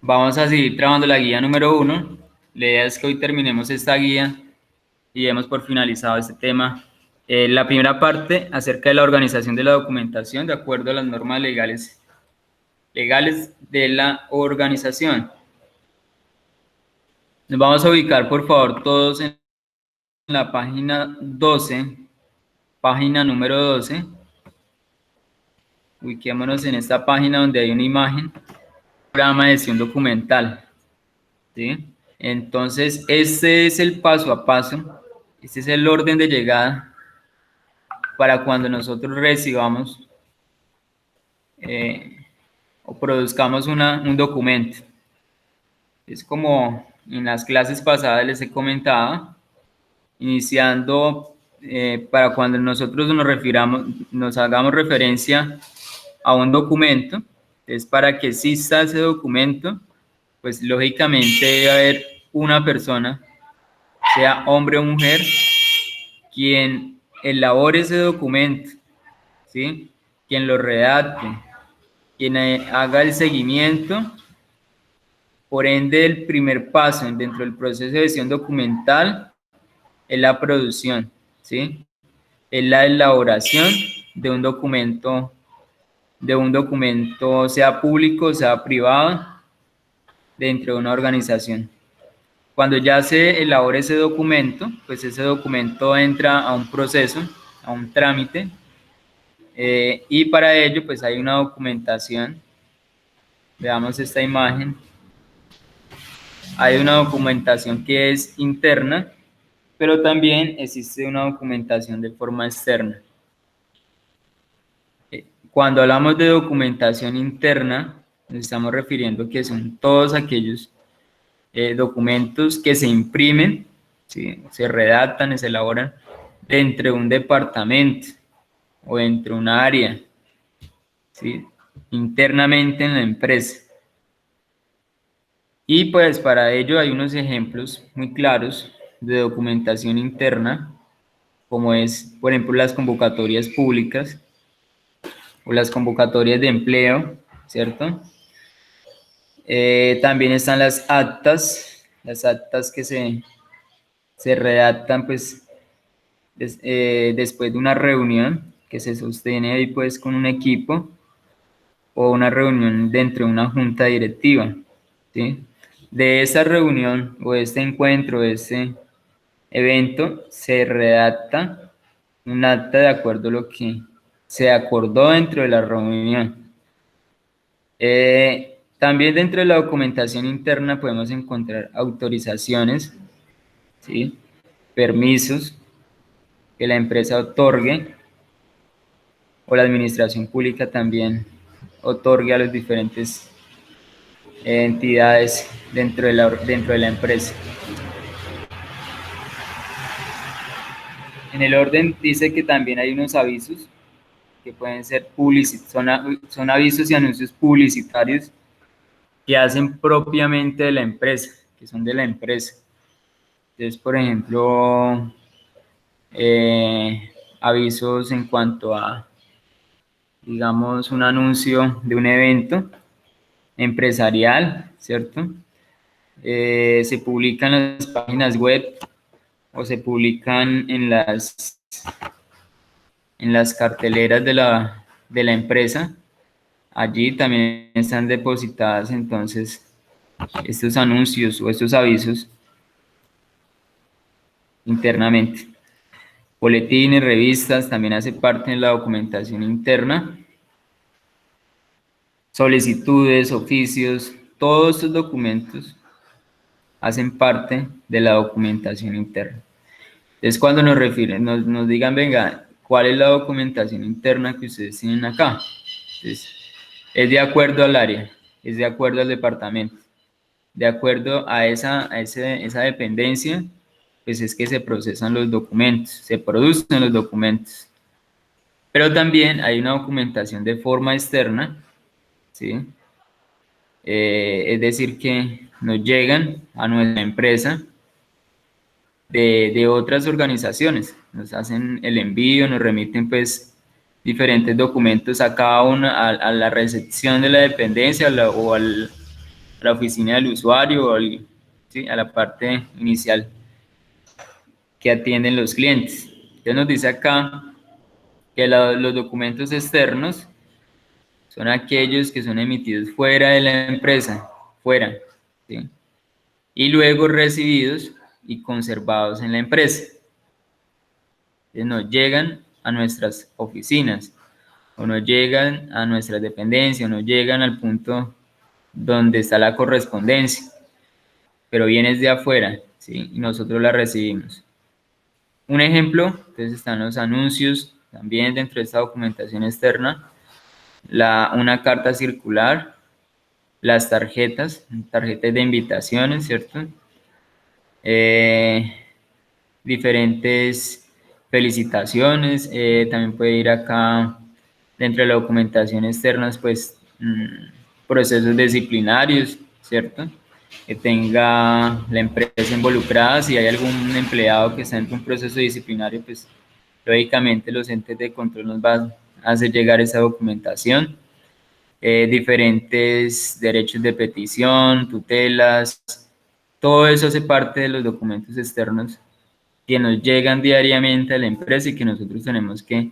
Vamos a seguir trabajando la guía número 1. La idea es que hoy terminemos esta guía y demos por finalizado este tema. La primera parte acerca de la organización de la documentación de acuerdo a las normas legales de la organización. Nos vamos a ubicar, por favor, todos en la página 12, página número 12. Ubiquémonos en esta página donde hay una imagen, programa de gestión documental, ¿sí? Entonces, este es el paso a paso, este es el orden de llegada para cuando nosotros recibamos o produzcamos un documento. Es como en las clases pasadas les he comentado, iniciando para cuando nosotros nos hagamos referencia a un documento, es para que exista ese documento, pues lógicamente debe haber una persona, sea hombre o mujer, quien elabore ese documento, ¿sí? Quien lo redacte, quien haga el seguimiento. Por ende, el primer paso dentro del proceso de gestión documental es la producción, ¿sí? Es la elaboración de un documento, sea público, sea privado, dentro de una organización. Cuando ya se elabora ese documento, pues ese documento entra a un proceso, a un trámite, y para ello pues hay una documentación. Veamos esta imagen. Hay una documentación que es interna, pero también existe una documentación de forma externa. Cuando hablamos de documentación interna, nos estamos refiriendo que son todos aquellos documentos que se imprimen, ¿sí? Se redactan y se elaboran dentro de un departamento o dentro de un área, ¿sí? Internamente en la empresa. Y pues para ello hay unos ejemplos muy claros de documentación interna, como es, por ejemplo, las convocatorias públicas o las convocatorias de empleo, ¿cierto? También están las actas que se redactan pues después de una reunión que se sostiene ahí pues con un equipo o una reunión dentro de una junta directiva, ¿sí? De esa reunión o de este encuentro, de este evento, se redacta un acta de acuerdo a lo que se acordó dentro de la reunión. También dentro de la documentación interna podemos encontrar autorizaciones, ¿sí? Permisos que la empresa otorgue o la administración pública también otorgue a las diferentes entidades dentro de la empresa. En el orden dice que también hay unos avisos que pueden ser son avisos y anuncios publicitarios que hacen propiamente de la empresa, que son de la empresa. Entonces, por ejemplo, avisos en cuanto a, digamos, un anuncio de un evento empresarial, ¿cierto? Se publican en las páginas web o se publican en las carteleras de la empresa. Allí también están depositadas entonces estos anuncios o estos avisos internamente. Boletines, revistas, también hace parte de la documentación interna. Solicitudes, oficios, todos estos documentos hacen parte de la documentación interna. Entonces, cuando nos digan, venga, ¿cuál es la documentación interna que ustedes tienen acá? Entonces, es de acuerdo al área, es de acuerdo al departamento, de acuerdo a esa dependencia, pues es que se procesan los documentos, se producen los documentos. Pero también hay una documentación de forma externa, ¿sí? Es decir, que nos llegan a nuestra empresa de otras organizaciones, nos hacen el envío, nos remiten pues diferentes documentos a cada una, a la recepción de la dependencia o a la oficina del usuario o ¿sí? A la parte inicial que atienden los clientes. Entonces nos dice acá que los documentos externos son aquellos que son emitidos fuera de la empresa, fuera, ¿sí? Y luego recibidos y conservados en la empresa. Entonces nos llegan a nuestras oficinas, o nos llegan a nuestras dependencias, o nos llegan al punto donde está la correspondencia, pero viene de afuera, ¿sí? Y nosotros la recibimos. Un ejemplo, entonces están los anuncios, también dentro de esta documentación externa, una carta circular, las tarjetas de invitaciones, ¿cierto? Diferentes felicitaciones, también puede ir acá dentro de la documentación externa, pues procesos disciplinarios, ¿cierto? Que tenga la empresa involucrada, si hay algún empleado que está en un proceso disciplinario, pues lógicamente los entes de control nos van a hacer llegar esa documentación. Diferentes derechos de petición, tutelas, todo eso hace parte de los documentos externos que nos llegan diariamente a la empresa y que nosotros tenemos que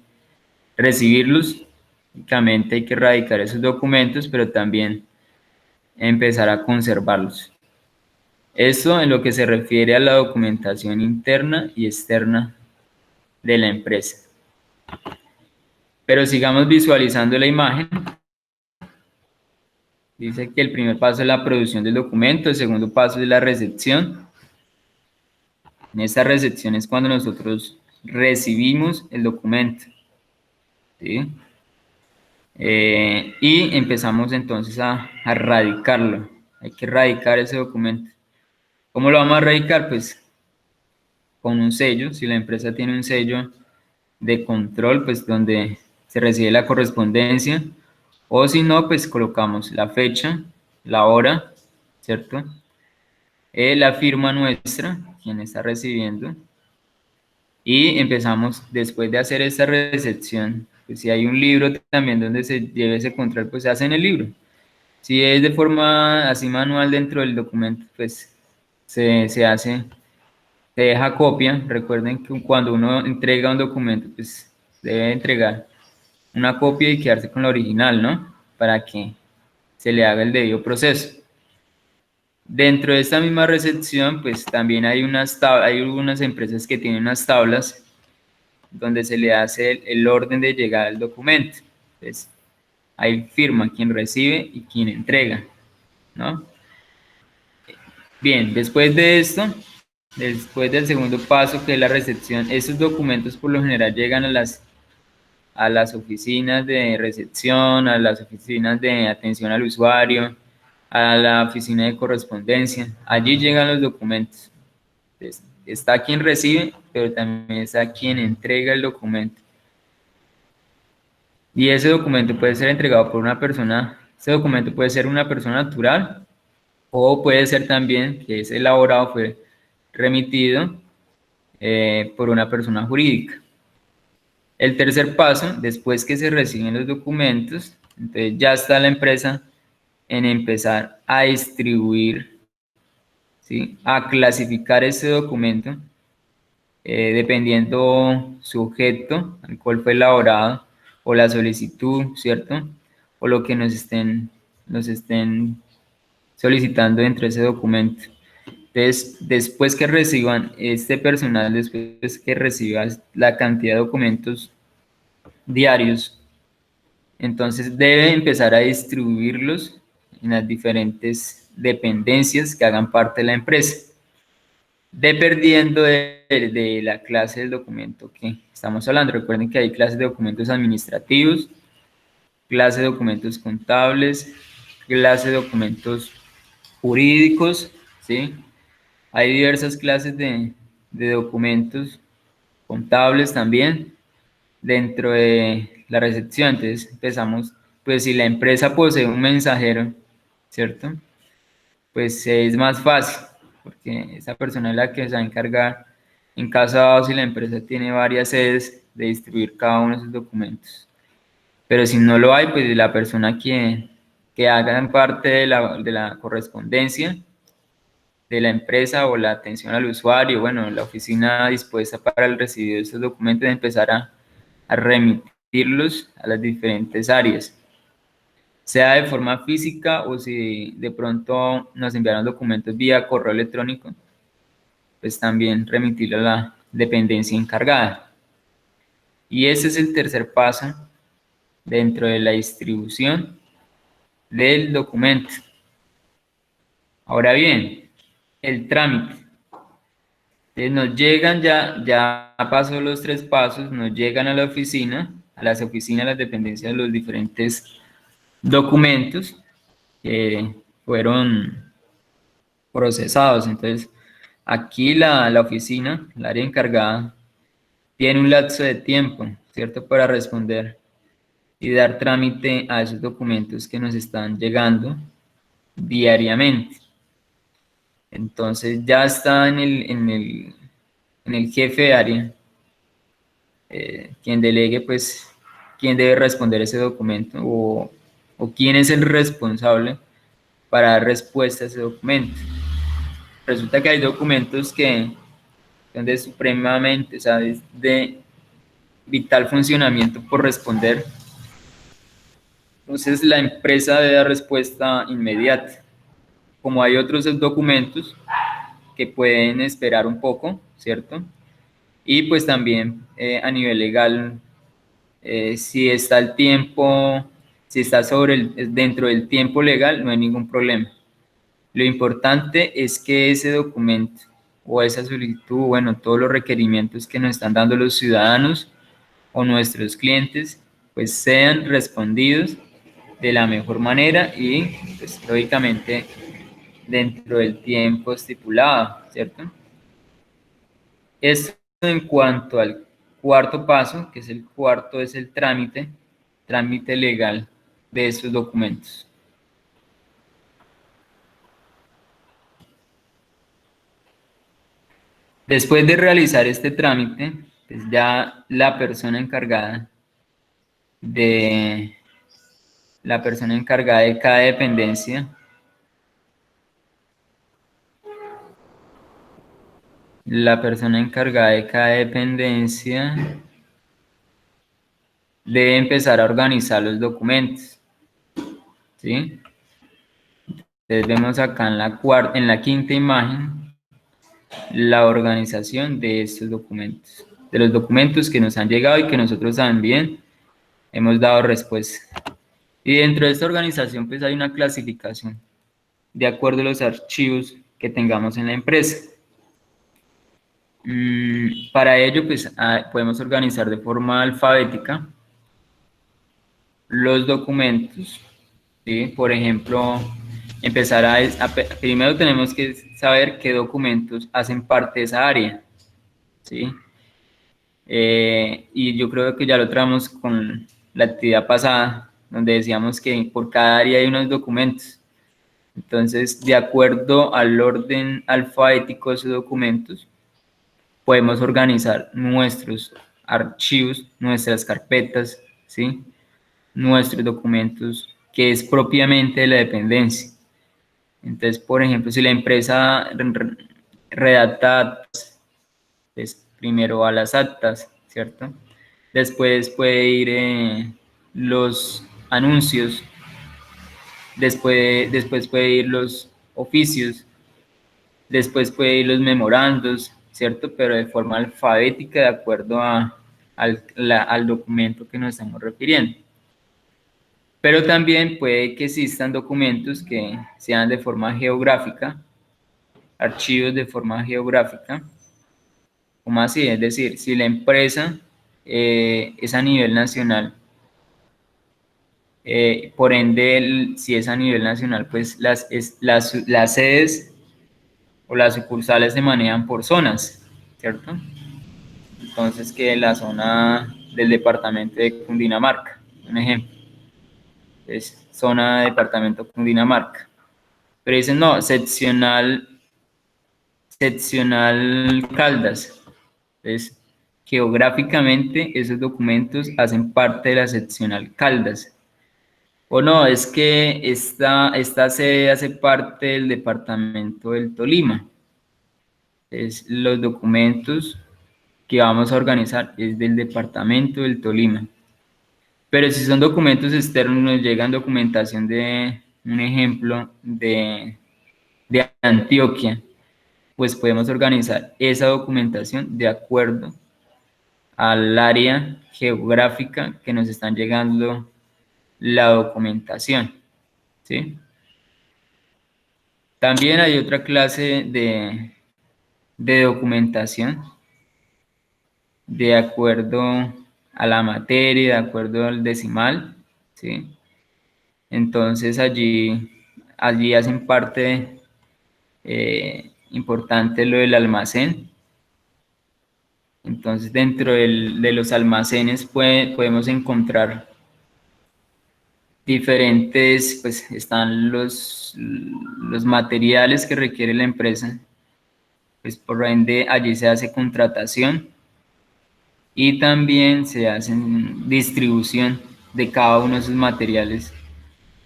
recibirlos. Únicamente hay que erradicar esos documentos, pero también empezar a conservarlos. Eso en lo que se refiere a la documentación interna y externa de la empresa. Pero sigamos visualizando la imagen. Dice que el primer paso es la producción del documento, el segundo paso es la recepción. En esta recepción es cuando nosotros recibimos el documento, ¿sí? Y empezamos entonces a radicarlo. Hay que radicar ese documento. ¿Cómo lo vamos a radicar? Pues con un sello. Si la empresa tiene un sello de control, pues donde se recibe la correspondencia. O si no, pues colocamos la fecha, la hora, ¿cierto? La firma nuestra, quien está recibiendo. Y empezamos, después de hacer esta recepción, pues si hay un libro también donde se lleve ese control, pues se hace en el libro. Si es de forma así manual dentro del documento, pues se hace, se deja copia. Recuerden que cuando uno entrega un documento, pues debe entregar una copia y quedarse con la original, ¿no? Para que se le haga el debido proceso. Dentro de esta misma recepción, pues también hay hay algunas empresas que tienen unas tablas donde se le hace el orden de llegada del documento. Entonces, ahí firma quien recibe y quien entrega, ¿no? Bien, después de esto, después del segundo paso que es la recepción, esos documentos por lo general llegan a las oficinas de recepción, a las oficinas de atención al usuario, a la oficina de correspondencia. Allí llegan los documentos. Entonces, está quien recibe, pero también está quien entrega el documento. Y ese documento puede ser entregado por una persona, ese documento puede ser una persona natural o puede ser también que es elaborado, fue remitido por una persona jurídica. El tercer paso, después que se reciben los documentos, entonces ya está la empresa en empezar a distribuir, ¿sí? A clasificar ese documento dependiendo su objeto, al cual fue elaborado, o la solicitud, ¿cierto? O lo que nos estén solicitando dentro de ese documento. Entonces, después que reciban este personal, después que reciba la cantidad de documentos diarios, entonces debe empezar a distribuirlos en las diferentes dependencias que hagan parte de la empresa, dependiendo de la clase del documento que estamos hablando. Recuerden que hay clases de documentos administrativos, clase de documentos contables, clase de documentos jurídicos, ¿sí? Hay diversas clases de documentos contables también dentro de la recepción. Entonces empezamos, pues si la empresa posee un mensajero, ¿cierto? Pues es más fácil, porque esa persona es la que se va a encargar, en caso dado, si la empresa tiene varias sedes, de distribuir cada uno de esos documentos. Pero si no lo hay, pues la persona que hagan parte de la correspondencia de la empresa o la atención al usuario, bueno, la oficina dispuesta para el recibido de estos documentos, empezar a remitirlos a las diferentes áreas, sea de forma física o si de pronto nos enviaron documentos vía correo electrónico, pues también remitirlo a la dependencia encargada. Y ese es el tercer paso dentro de la distribución del documento. Ahora bien, el trámite. Nos llegan, ya pasó los tres pasos, nos llegan a la oficina, a las oficinas, a las dependencias de los diferentes documentos que fueron procesados. Entonces, aquí la oficina, el área encargada, tiene un lapso de tiempo, ¿cierto?, para responder y dar trámite a esos documentos que nos están llegando diariamente. Entonces, ya está en el jefe de área, quien delegue, pues, quién debe responder ese documento o quién es el responsable para dar respuesta a ese documento. Resulta que hay documentos que son de supremamente, o sea, de vital funcionamiento por responder. Entonces la empresa debe dar respuesta inmediata. Como hay otros documentos que pueden esperar un poco, ¿cierto? Y pues también a nivel legal, si está el tiempo, si está dentro del tiempo legal, no hay ningún problema. Lo importante es que ese documento o esa solicitud, bueno, todos los requerimientos que nos están dando los ciudadanos o nuestros clientes, pues sean respondidos de la mejor manera y, pues, lógicamente, dentro del tiempo estipulado, ¿cierto? Esto en cuanto al cuarto paso, que es el cuarto, es el trámite legal de estos documentos. Después de realizar este trámite, pues ya de la persona encargada de cada dependencia, la persona encargada de cada dependencia debe empezar a organizar los documentos, ¿sí? Entonces vemos acá en la quinta imagen la organización de estos documentos, de los documentos que nos han llegado y que nosotros también hemos dado respuesta. Y dentro de esta organización pues hay una clasificación de acuerdo a los archivos que tengamos en la empresa. Para ello pues podemos organizar de forma alfabética los documentos, ¿sí? Por ejemplo, primero tenemos que saber qué documentos hacen parte de esa área, ¿sí? Y yo creo que ya lo traemos con la actividad pasada, donde decíamos que por cada área hay unos documentos. Entonces, de acuerdo al orden alfabético de esos documentos, podemos organizar nuestros archivos, nuestras carpetas, ¿sí? Nuestros documentos, que es propiamente de la dependencia. Entonces, por ejemplo, si la empresa redacta actas, pues primero va a las actas, ¿cierto? Después puede ir los anuncios, después puede ir los oficios, después puede ir los memorandos, ¿cierto? Pero de forma alfabética, de acuerdo al documento que nos estamos refiriendo. Pero también puede que existan documentos que sean de forma geográfica, archivos de forma geográfica, como así, es decir, si la empresa es a nivel nacional, por ende, si es a nivel nacional, pues las sedes o las sucursales se manejan por zonas, ¿cierto? Entonces, que la zona del departamento de Cundinamarca, un ejemplo, es zona de departamento Cundinamarca. Pero dicen, no, seccional Caldas. Entonces, geográficamente, esos documentos hacen parte de la seccional Caldas. O no, es que esta sede hace parte del departamento del Tolima. Es los documentos que vamos a organizar es del departamento del Tolima. Pero si son documentos externos, nos llegan documentación de un ejemplo de Antioquia, pues podemos organizar esa documentación de acuerdo al área geográfica que nos están llegando la documentación, ¿sí? También hay otra clase de documentación de acuerdo a la materia, de acuerdo al decimal, ¿sí? Entonces allí hacen parte importante lo del almacén. Entonces dentro de los almacenes podemos encontrar diferentes, pues están los materiales que requiere la empresa, pues por ende allí se hace contratación y también se hace distribución de cada uno de esos materiales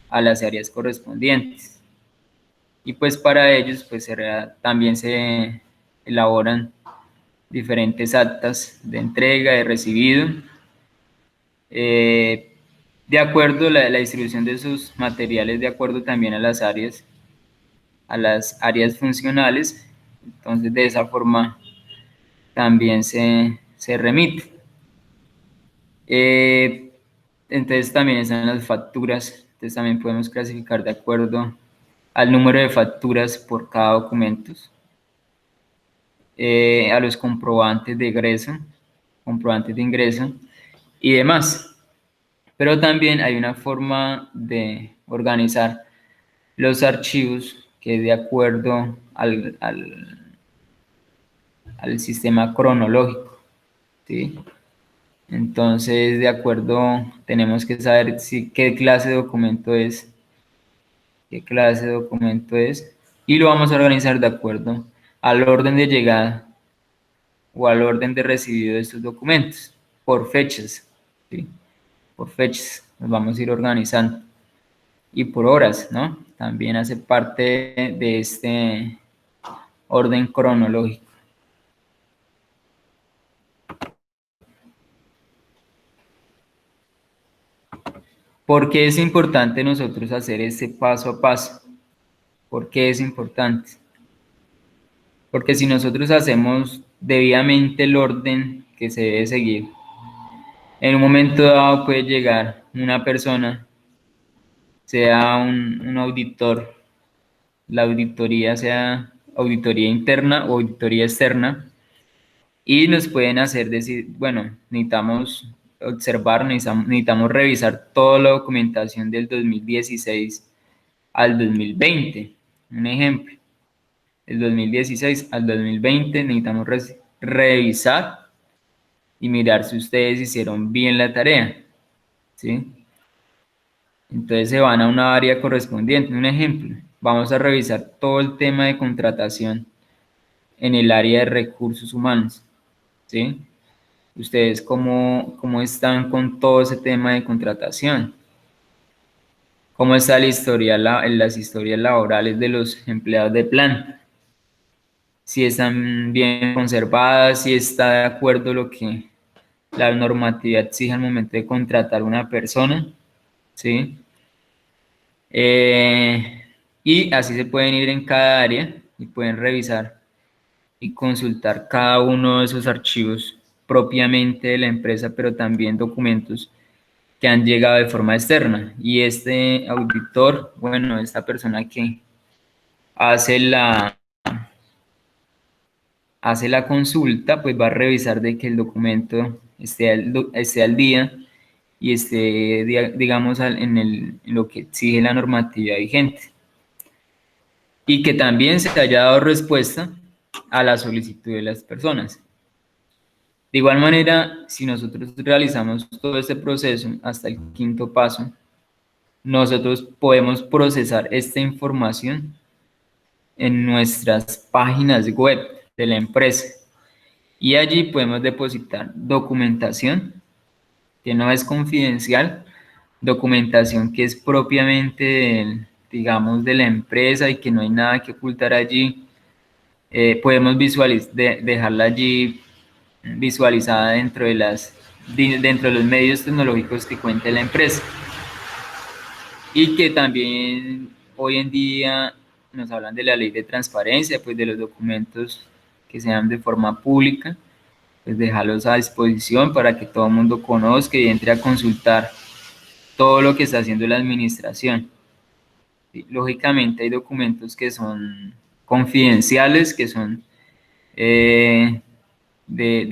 a las áreas correspondientes. Y pues para ellos pues también se elaboran diferentes actas de entrega, de recibido, eh, de acuerdo a la distribución de sus materiales, de acuerdo también a las áreas funcionales. Entonces de esa forma también se remite. Eh, entonces también están las facturas, entonces también podemos clasificar de acuerdo al número de facturas por cada documento, a los comprobantes de ingreso y demás. Pero también hay una forma de organizar los archivos que es de acuerdo al sistema cronológico, ¿sí? Entonces, de acuerdo, tenemos que saber qué clase de documento es, y lo vamos a organizar de acuerdo al orden de llegada o al orden de recibido de estos documentos, por fechas, ¿sí? Por fechas, nos vamos a ir organizando. Y por horas, ¿no? También hace parte de este orden cronológico. ¿Por qué es importante nosotros hacer este paso a paso? ¿Por qué es importante? Porque si nosotros hacemos debidamente el orden que se debe seguir, en un momento dado puede llegar una persona, sea un auditor, la auditoría sea auditoría interna o auditoría externa, y nos pueden hacer decir, bueno, necesitamos observar, necesitamos revisar toda la documentación del 2016 al 2020. Un ejemplo, del 2016 al 2020 necesitamos revisar y mirar si ustedes hicieron bien la tarea, ¿sí? Entonces se van a una área correspondiente. Un ejemplo, vamos a revisar todo el tema de contratación en el área de recursos humanos, ¿sí? Ustedes cómo están con todo ese tema de contratación, cómo está las historias laborales de los empleados de planta, si están bien conservadas, si está de acuerdo lo que la normatividad exige al momento de contratar a una persona, ¿sí? Y así se pueden ir en cada área y pueden revisar y consultar cada uno de esos archivos propiamente de la empresa, pero también documentos que han llegado de forma externa. Y este auditor, bueno, esta persona que hace hace la consulta, pues va a revisar de que el documento esté al día y esté, digamos, en lo que exige la normatividad vigente. Y que también se haya dado respuesta a la solicitud de las personas. De igual manera, si nosotros realizamos todo este proceso hasta el quinto paso, nosotros podemos procesar esta información en nuestras páginas web de la empresa y allí podemos depositar documentación que no es confidencial documentación que es propiamente digamos, de la empresa y que no hay nada que ocultar allí, podemos dejarla allí visualizada dentro de los medios tecnológicos que cuenta la empresa. Y que también hoy en día nos hablan de la ley de transparencia, pues de los documentos que sean de forma pública, pues dejarlos a disposición para que todo el mundo conozca y entre a consultar todo lo que está haciendo la administración. Lógicamente hay documentos que son confidenciales, que son de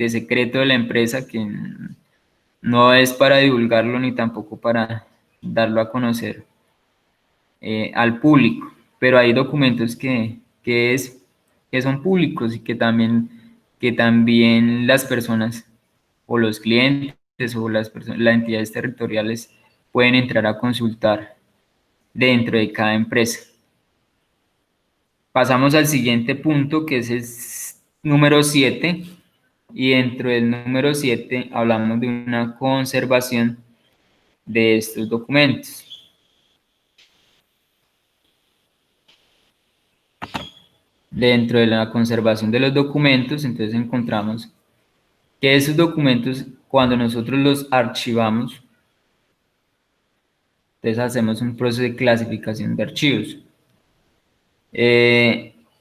secreto de la empresa, que no es para divulgarlo ni tampoco para darlo a conocer al público, pero hay documentos que son públicos y que también las personas o los clientes o las entidades territoriales pueden entrar a consultar dentro de cada empresa. Pasamos al siguiente punto, que es el número 7, y dentro del número 7 hablamos de una conservación de estos documentos. Dentro de la conservación de los documentos, entonces encontramos que esos documentos, cuando nosotros los archivamos, entonces hacemos un proceso de clasificación de archivos.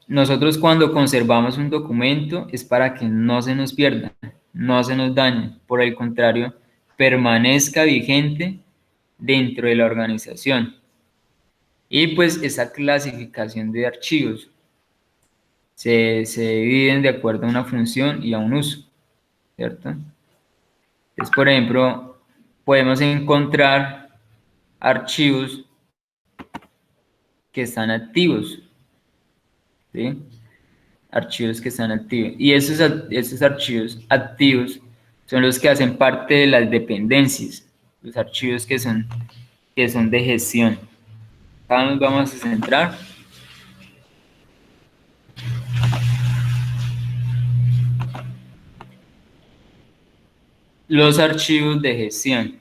Nosotros cuando conservamos un documento es para que no se nos pierda, no se nos dañe, por el contrario, permanezca vigente dentro de la organización. Y pues esa clasificación de archivos se dividen de acuerdo a una función y a un uso, ¿cierto? Entonces, por ejemplo, podemos encontrar archivos que están activos, ¿sí? Archivos que están activos. Y esos archivos activos son los que hacen parte de las dependencias, los archivos que son de gestión. Acá nos vamos a centrar. Los archivos de gestión.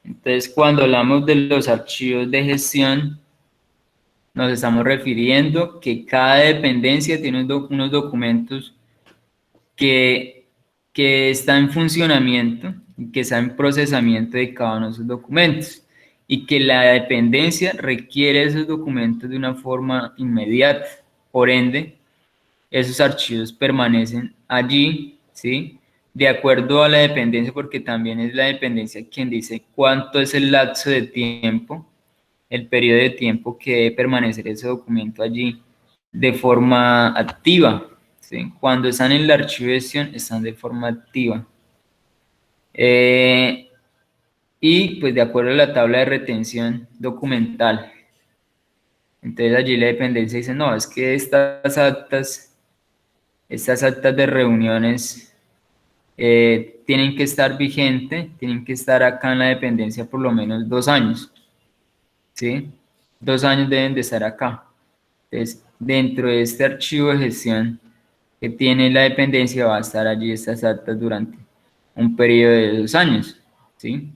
Entonces, cuando hablamos de los archivos de gestión, nos estamos refiriendo que cada dependencia tiene unos documentos que, que está en funcionamiento y que está en procesamiento de cada uno de esos documentos y que la dependencia requiere esos documentos de una forma inmediata. Por ende, esos archivos permanecen allí, ¿sí? De acuerdo a la dependencia, porque también es la dependencia quien dice cuánto es el lapso de tiempo, el periodo de tiempo que debe permanecer ese documento allí de forma activa, ¿sí? Cuando están en el archivo de gestión, están de forma activa. Y pues de acuerdo a la tabla de retención documental. Entonces allí la dependencia dice, no, es que estas actas de reuniones tienen que estar vigentes, tienen que estar acá en la dependencia por lo menos 2 años, ¿sí? 2 años deben de estar acá. Entonces, dentro de este archivo de gestión que tiene la dependencia va a estar allí estas actas durante un periodo de 2 años, ¿sí?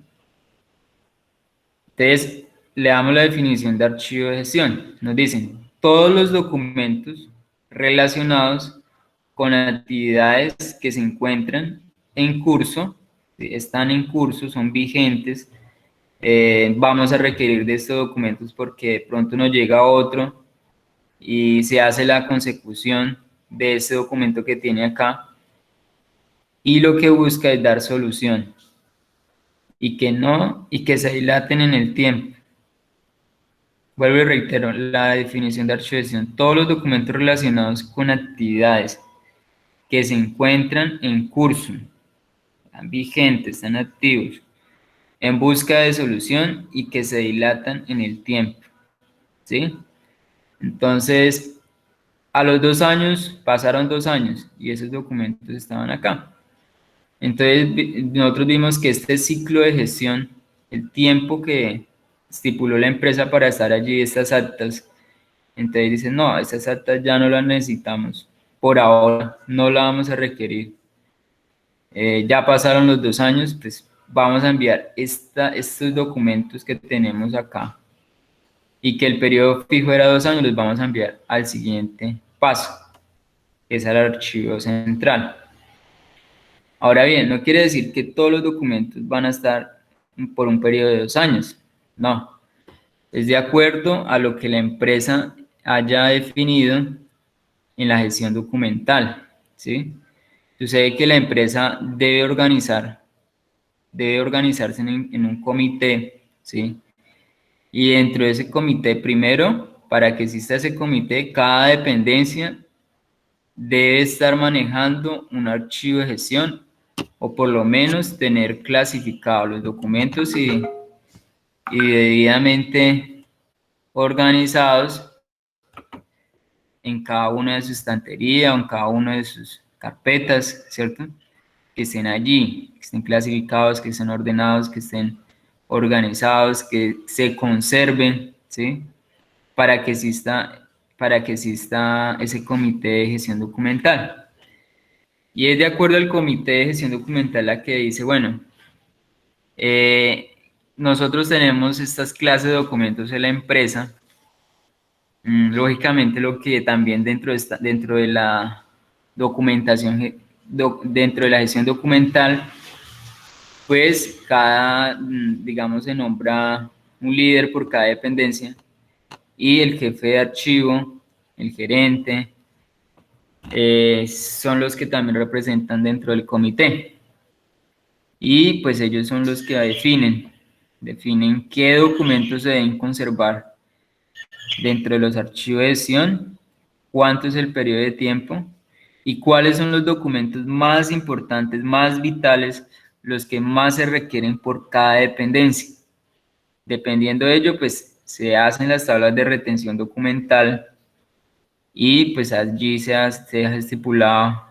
Entonces, le damos la definición de archivo de gestión. Nos dicen, todos los documentos relacionados con actividades que se encuentran en curso, están en curso, son vigentes, vamos a requerir de estos documentos porque de pronto nos llega otro y se hace la consecución de este documento que tiene acá y lo que busca es dar solución y que se dilaten en el tiempo. Vuelvo y reitero, la definición de archivación, todos los documentos relacionados con actividades que se encuentran en curso, están vigentes, están activos, en busca de solución y que se dilatan en el tiempo, ¿sí? Entonces, a los 2 años, pasaron 2 años y esos documentos estaban acá. Entonces, nosotros vimos que este ciclo de gestión, el tiempo que estipuló la empresa para estar allí, estas actas, entonces dicen, no, estas actas ya no las necesitamos, por ahora no la vamos a requerir. Ya pasaron los 2 años, pues vamos a enviar estos documentos que tenemos acá y que el periodo fijo era 2 años, los vamos a enviar al siguiente paso, que es al archivo central. Ahora bien, no quiere decir que todos los documentos van a estar por un periodo de 2 años, no. Es de acuerdo a lo que la empresa haya definido en la gestión documental, ¿sí? Sucede que la empresa debe organizarse en un comité, ¿sí? Y dentro de ese comité, primero, para que exista ese comité, cada dependencia debe estar manejando un archivo de gestión o por lo menos tener clasificados los documentos y debidamente organizados en cada una de sus estanterías o en cada una de sus carpetas, ¿cierto? Que estén allí, que estén clasificados, que estén ordenados, que estén organizados, que se conserven, ¿sí? Para que exista ese comité de gestión documental. Y es de acuerdo al comité de gestión documental la que dice, bueno, eh, nosotros tenemos estas clases de documentos en la empresa. Lógicamente, lo que también dentro de la documentación, dentro de la gestión documental, pues digamos, se nombra un líder por cada dependencia y el jefe de archivo, el gerente, son los que también representan dentro del comité. Y pues ellos son los que definen qué documentos se deben conservar dentro de los archivos de gestión, cuánto es el periodo de tiempo y cuáles son los documentos más importantes, más vitales, los que más se requieren por cada dependencia. Dependiendo de ello, pues se hacen las tablas de retención documental y pues allí se deja estipulado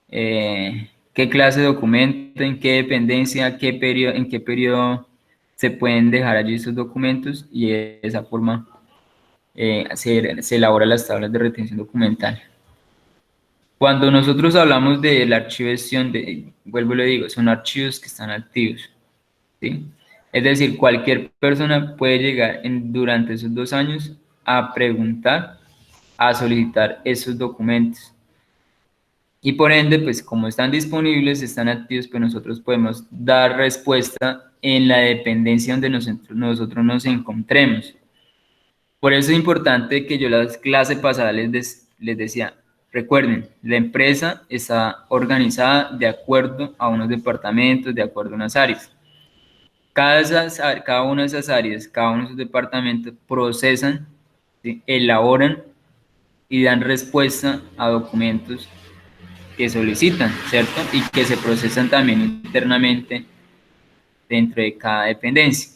qué clase de documento, en qué dependencia, en qué periodo se pueden dejar allí esos documentos y de esa forma se elaboran las tablas de retención documental. Cuando nosotros hablamos del archivo de gestión, vuelvo y le digo, son archivos que están activos, ¿sí? Es decir, cualquier persona puede llegar durante esos 2 años a preguntar, a solicitar esos documentos. Y por ende, pues como están disponibles, están activos, pues nosotros podemos dar respuesta en la dependencia donde nosotros nos encontremos. Por eso es importante que yo la clase pasada les decía, recuerden, la empresa está organizada de acuerdo a unos departamentos, de acuerdo a unas áreas. Cada una de esas áreas, cada uno de esos departamentos procesan, ¿sí? Elaboran y dan respuesta a documentos que solicitan, ¿cierto? Y que se procesan también internamente dentro de cada dependencia.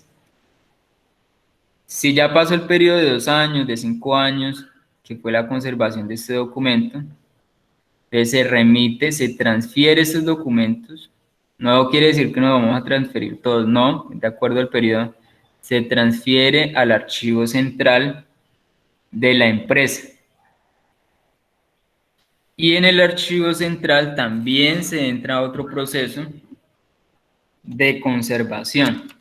Si ya pasó el periodo de 2 años, de 5 años, que fue la conservación de este documento, entonces se remite, se transfiere estos documentos. No quiere decir que nos vamos a transferir todos, no, de acuerdo al periodo, se transfiere al archivo central de la empresa. Y en el archivo central también se entra a otro proceso de conservación.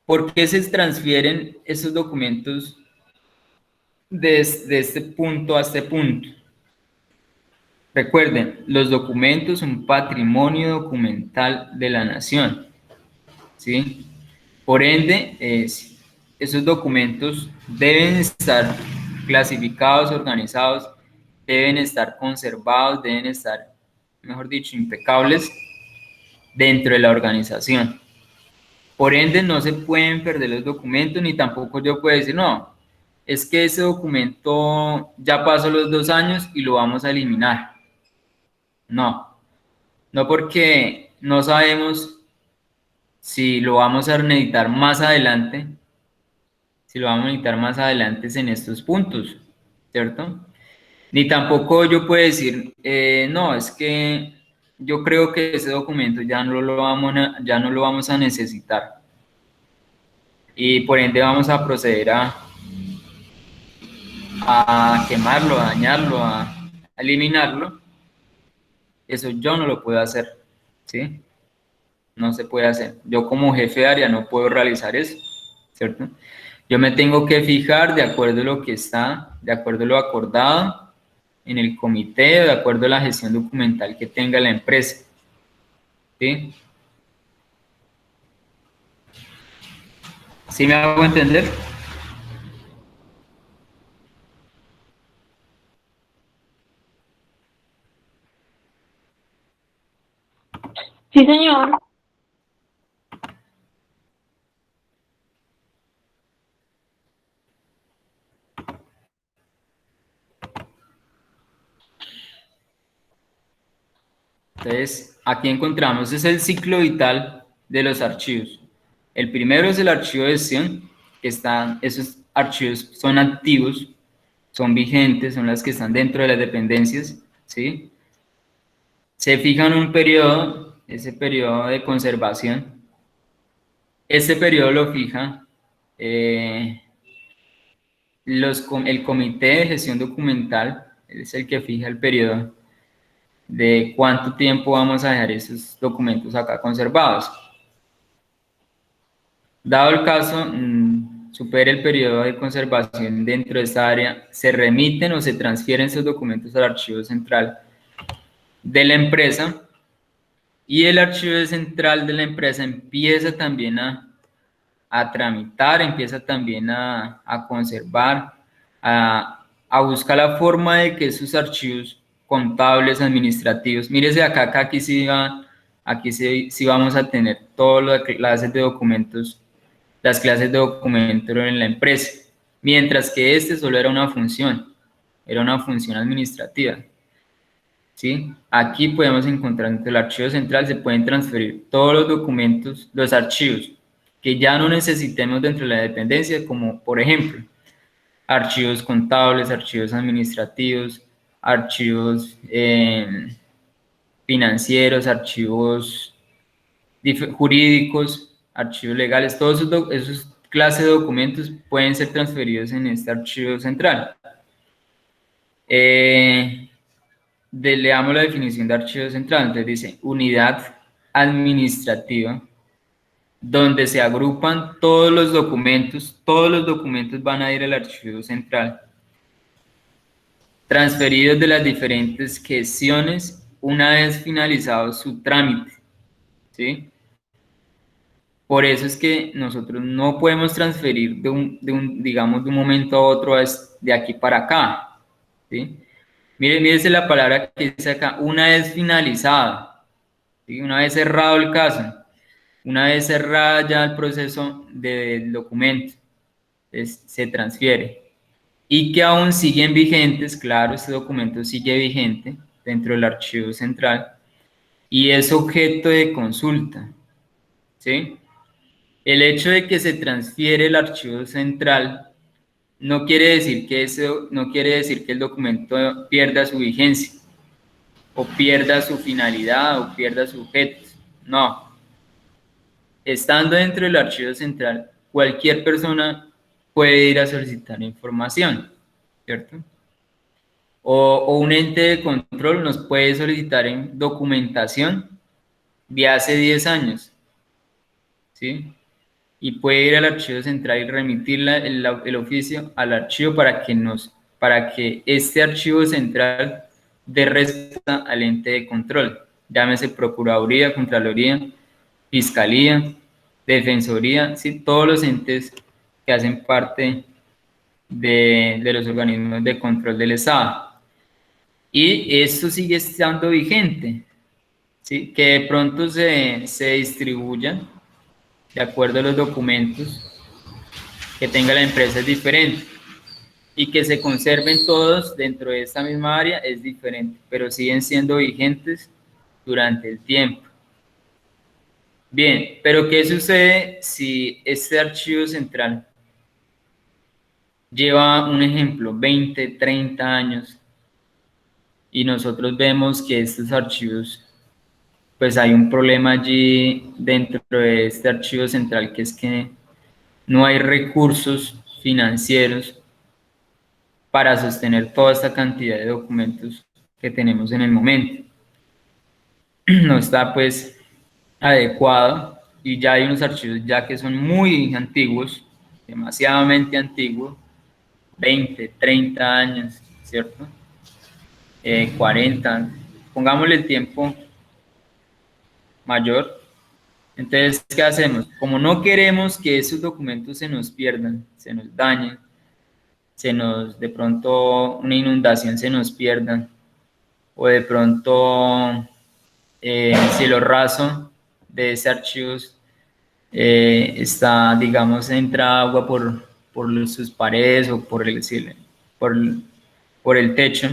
¿Por qué se transfieren esos documentos desde este punto a este punto? Recuerden, los documentos son patrimonio documental de la nación, ¿sí? Por ende, esos documentos deben estar clasificados, organizados, deben estar conservados, deben estar, mejor dicho, impecables dentro de la organización. Por ende, no se pueden perder los documentos, ni tampoco yo puedo decir, no, es que ese documento ya pasó los 2 años y lo vamos a eliminar. No, no, porque no sabemos si lo vamos a necesitar más adelante, si lo vamos a necesitar más adelante en estos puntos, ¿cierto? Ni tampoco yo puedo decir, no, es que yo creo que ese documento ya no lo vamos a necesitar y por ende vamos a proceder a quemarlo, a dañarlo, a eliminarlo. Eso yo no lo puedo hacer, ¿sí? no se puede hacer. Yo como jefe de área no puedo realizar eso, ¿cierto? Yo me tengo que fijar de acuerdo a lo que está, de acuerdo a lo acordado en el comité, de acuerdo a la gestión documental que tenga la empresa, ¿sí? ¿Sí me hago entender? Sí, señor. Entonces, aquí encontramos, es el ciclo vital de los archivos. El primero es el archivo de gestión, que están, esos archivos son activos, son vigentes, son las que están dentro de las dependencias, ¿sí? Se fija en un periodo, ese periodo de conservación. Ese periodo lo fija eh, el comité de gestión documental, es el que fija el periodo de cuánto tiempo vamos a dejar esos documentos acá conservados. Dado el caso, supere el periodo de conservación dentro de esta área, se remiten o se transfieren esos documentos al archivo central de la empresa y el archivo central de la empresa empieza también a tramitar, empieza también a conservar, a buscar la forma de que esos archivos contables, administrativos, mírese acá, aquí sí, aquí sí, sí vamos a tener todas las clases de documentos, las clases de documentos en la empresa, mientras que este solo era una función administrativa. ¿Sí? Aquí podemos encontrar en el archivo central, se pueden transferir todos los documentos, los archivos que ya no necesitemos dentro de la dependencia, como por ejemplo, archivos contables, archivos administrativos, archivos financieros, archivos jurídicos, archivos legales, todos esos clases de documentos pueden ser transferidos en este archivo central. Leamos la definición de archivo central. Entonces dice unidad administrativa donde se agrupan todos los documentos van a ir al archivo central, transferidos de las diferentes gestiones una vez finalizado su trámite, ¿sí? Por eso es que nosotros no podemos transferir digamos, de un momento a otro de aquí para acá, ¿sí? Mírese la palabra que dice acá, una vez finalizado, ¿sí? Una vez cerrado el caso, una vez cerrada ya el proceso del documento, se transfiere. Y que aún siguen vigentes, claro, este documento sigue vigente dentro del archivo central y es objeto de consulta, ¿sí? El hecho de que se transfiere el archivo central no quiere decir que no quiere decir que el documento pierda su vigencia o pierda su finalidad o pierda su objeto. No, estando dentro del archivo central, cualquier persona puede ir a solicitar información, ¿cierto? O un ente de control nos puede solicitar en documentación de hace 10 años, ¿sí? Y puede ir al archivo central y remitir el oficio al archivo para que este archivo central dé respuesta al ente de control, llámese Procuraduría, Contraloría, Fiscalía, Defensoría, ¿sí? Todos los entes que hacen parte de los organismos de control del Estado. Y esto sigue estando vigente, ¿sí? Que de pronto se distribuyan de acuerdo a los documentos que tenga la empresa es diferente y que se conserven todos dentro de esta misma área es diferente, pero siguen siendo vigentes durante el tiempo. Bien, pero ¿qué sucede si este archivo central lleva, un ejemplo, 20, 30 años y nosotros vemos que estos archivos, pues hay un problema allí dentro de este archivo central, que es que no hay recursos financieros para sostener toda esta cantidad de documentos que tenemos en el momento? No está, pues, adecuado, y ya hay unos archivos ya que son muy antiguos, demasiadamente antiguos, 20, 30 años, ¿cierto? 40, pongámosle el tiempo mayor. Entonces, ¿qué hacemos? Como no queremos que esos documentos se nos pierdan, se nos dañen, de pronto una inundación se nos pierda, o de pronto cielo raso de ese archivo está, digamos, entra agua por sus paredes o por el cielo, por, por el techo.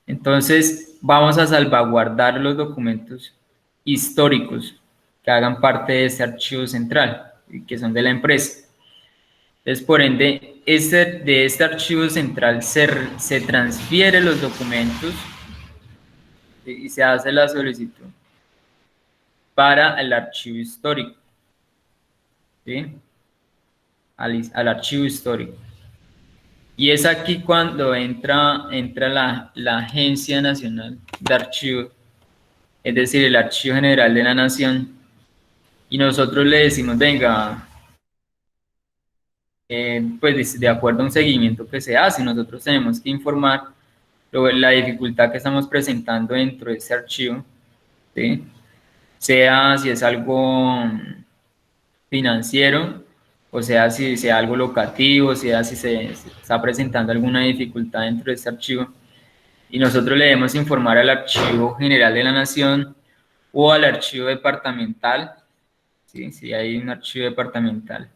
Entonces, vamos a salvaguardar los documentos históricos que hagan parte de ese archivo central y que son de la empresa. Entonces, por ende, de este archivo central se transfiere los documentos y se hace la solicitud para el archivo histórico, ¿sí? Al archivo histórico. Y es aquí cuando entra la Agencia Nacional de Archivos, es decir, el Archivo General de la Nación, y nosotros le decimos, venga, pues de acuerdo a un seguimiento que se hace, nosotros tenemos que informar la dificultad que estamos presentando dentro de ese archivo, ¿sí? Sea si es algo financiero, o sea si sea algo locativo, sea si se está presentando alguna dificultad dentro de este archivo, y nosotros le debemos informar al Archivo General de la Nación o al archivo departamental, ¿sí? Si hay un archivo departamental,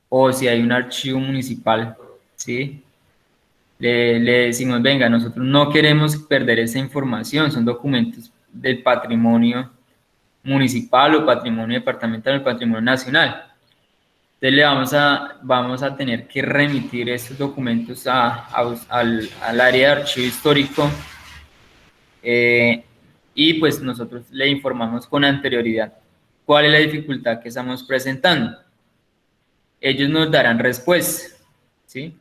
o si hay un archivo municipal, ¿sí? Le decimos, venga, nosotros no queremos perder esa información, son documentos del patrimonio municipal o patrimonio departamental o patrimonio nacional. Entonces vamos a tener que remitir estos documentos al área de archivo histórico, y pues nosotros le informamos con anterioridad cuál es la dificultad que estamos presentando. Ellos nos darán respuesta, ¿sí?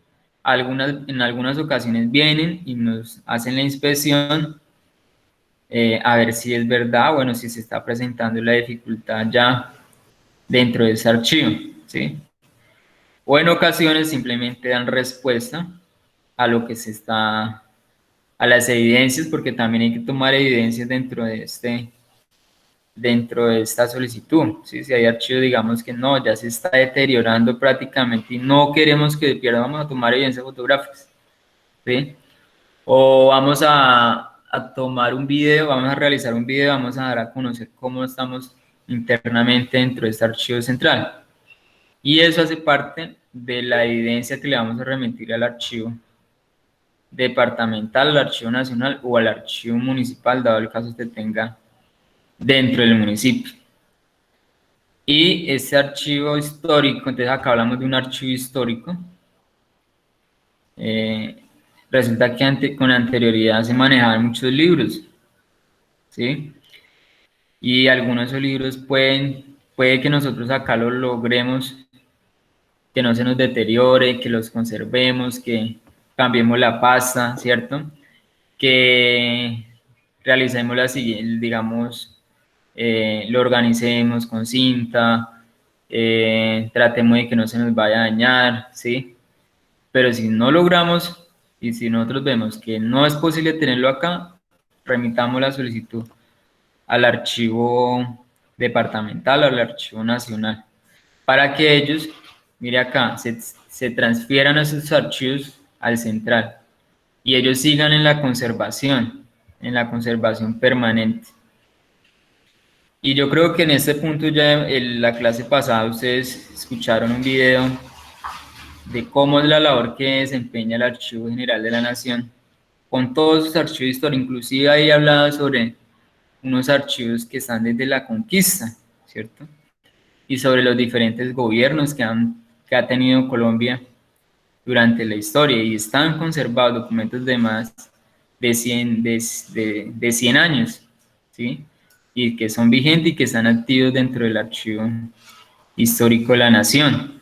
En algunas ocasiones vienen y nos hacen la inspección, a ver si es verdad, bueno, si se está presentando la dificultad ya dentro de ese archivo, ¿sí? O en ocasiones simplemente dan respuesta a lo que se está, a las evidencias, porque también hay que tomar evidencias dentro de esta solicitud, ¿sí? Si hay archivos, digamos que no, ya se está deteriorando prácticamente y no queremos que pierda, vamos a tomar evidencias fotográficas, ¿sí? O vamos a tomar un video, vamos a realizar un video, vamos a dar a conocer cómo estamos internamente dentro de este archivo central. Y eso hace parte de la evidencia que le vamos a remitir al archivo departamental, al archivo nacional o al archivo municipal, dado el caso que tenga dentro del municipio. Y ese archivo histórico, entonces acá hablamos de un archivo histórico, resulta que con anterioridad se manejaban muchos libros, ¿sí? Y algunos de esos libros puede que nosotros acá los logremos, que no se nos deteriore, que los conservemos, que cambiemos la pasta, ¿cierto? Que realicemos la siguiente, digamos, lo organicemos con cinta, tratemos de que no se nos vaya a dañar, ¿sí? Pero si no logramos y si nosotros vemos que no es posible tenerlo acá, remitamos la solicitud al archivo departamental o al archivo nacional, para que ellos, mire acá, se transfieran esos archivos al central y ellos sigan en la conservación permanente. Y yo creo que en este punto ya en la clase pasada ustedes escucharon un video de cómo es la labor que desempeña el Archivo General de la Nación con todos sus archivos históricos. Inclusive ahí hablaba sobre unos archivos que están desde la conquista, ¿cierto? Y sobre los diferentes gobiernos que ha tenido Colombia durante la historia, y están conservados documentos de más de 100 años, ¿sí? Y que son vigentes y que están activos dentro del Archivo Histórico de la Nación.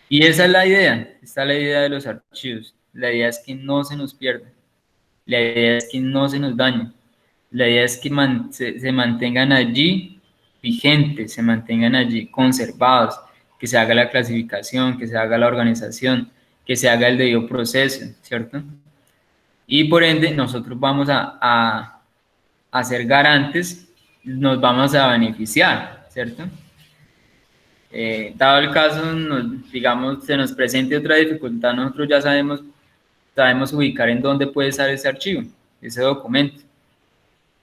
Y esa es la idea, esta es la idea de los archivos. La idea es que no se nos pierda, la idea es que no se nos dañe, la idea es que se mantengan allí vigentes, se mantengan allí conservados, que se haga la clasificación, que se haga la organización, que se haga el debido proceso, ¿cierto? Y por ende nosotros vamos a ser garantes, nos vamos a beneficiar, ¿cierto? Dado el caso, digamos, se nos presente otra dificultad, nosotros ya sabemos ubicar en dónde puede estar ese archivo, ese documento.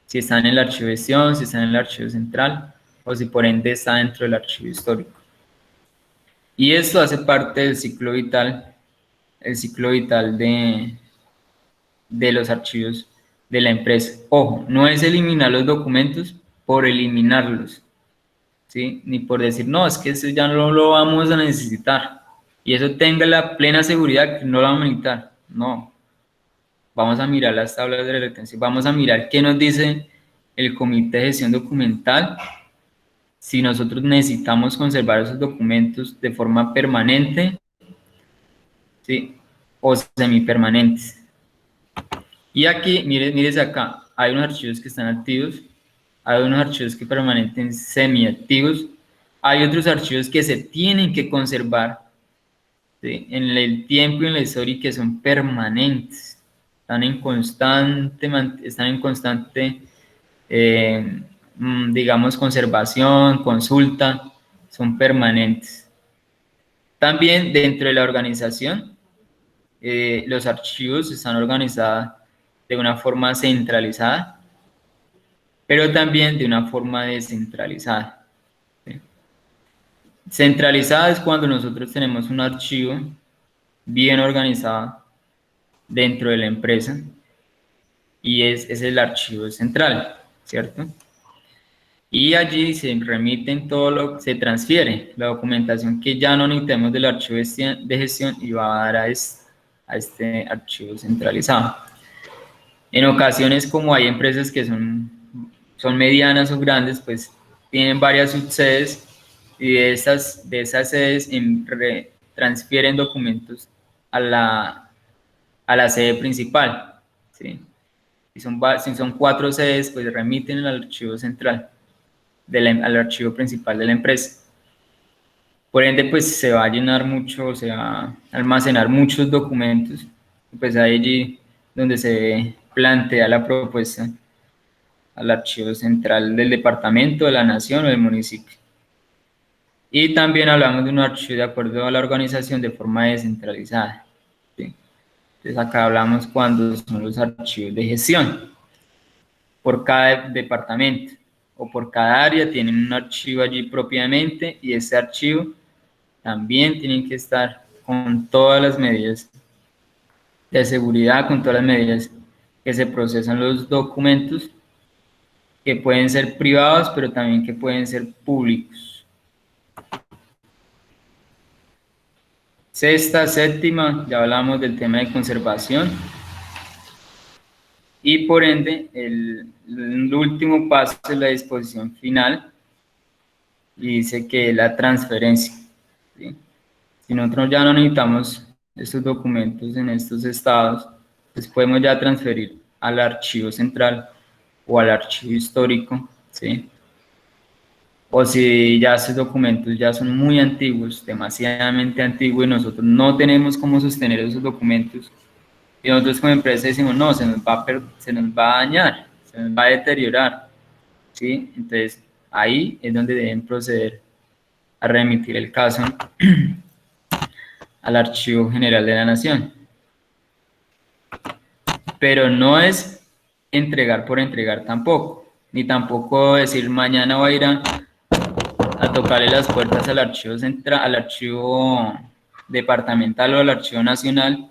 Si está en el archivo de gestión, si está en el archivo central, o si por ende está dentro del archivo histórico. Y esto hace parte del ciclo vital, el ciclo vital de los archivos de la empresa. Ojo, no es eliminar los documentos por eliminarlos, ¿sí? Ni por decir, no, es que eso ya no lo vamos a necesitar. Y eso tenga la plena seguridad que no lo vamos a necesitar. No. Vamos a mirar las tablas de retención, vamos a mirar qué nos dice el Comité de Gestión Documental, si nosotros necesitamos conservar esos documentos de forma permanente, ¿sí? O semipermanentes. Y aquí, mírese acá, hay unos archivos que están activos, hay unos archivos que permanecen semiactivos, hay otros archivos que se tienen que conservar, ¿sí? En el tiempo y en la historia, que son permanentes, están en constante digamos, conservación, consulta, son permanentes. También dentro de la organización, los archivos están organizados de una forma centralizada, pero también de una forma descentralizada. ¿Sí? Centralizada es cuando nosotros tenemos un archivo bien organizado dentro de la empresa y es el archivo central, ¿cierto? Y allí se remiten se transfiere la documentación que ya no necesitemos del archivo de gestión y va a dar a este archivo centralizado. En ocasiones, como hay empresas que son medianas o grandes, pues tienen varias subsedes y de esas sedes transfieren documentos a la sede principal, ¿sí? Si son 4 sedes, pues remiten al archivo central, al archivo principal de la empresa. Por ende, pues se va a llenar mucho, se va a almacenar muchos documentos, pues allí donde se plantea la propuesta al archivo central del departamento, de la nación o del municipio. Y también hablamos de un archivo de acuerdo a la organización de forma descentralizada, ¿sí? Entonces acá hablamos cuando son los archivos de gestión. Por cada departamento o por cada área tienen un archivo allí propiamente y ese archivo también tiene que estar con todas las medidas de seguridad, con todas las medidas que se procesan los documentos, que pueden ser privados, pero también que pueden ser públicos. Sexta, séptima, ya hablamos del tema de conservación. Y por ende, el último paso es la disposición final y dice que es la transferencia, ¿sí? Si nosotros ya no necesitamos estos documentos en estos estados, pues podemos ya transferir al archivo central o al archivo histórico, ¿sí? O si ya estos documentos ya son muy antiguos, demasiadamente antiguos, y nosotros no tenemos cómo sostener esos documentos, y nosotros como empresa decimos, no, se nos va a dañar, se nos va a deteriorar, ¿sí? Entonces, ahí es donde deben proceder a remitir el caso al Archivo General de la Nación. Pero no es entregar por entregar tampoco, ni tampoco decir mañana voy a ir a tocarle las puertas al archivo central, al archivo departamental o al archivo nacional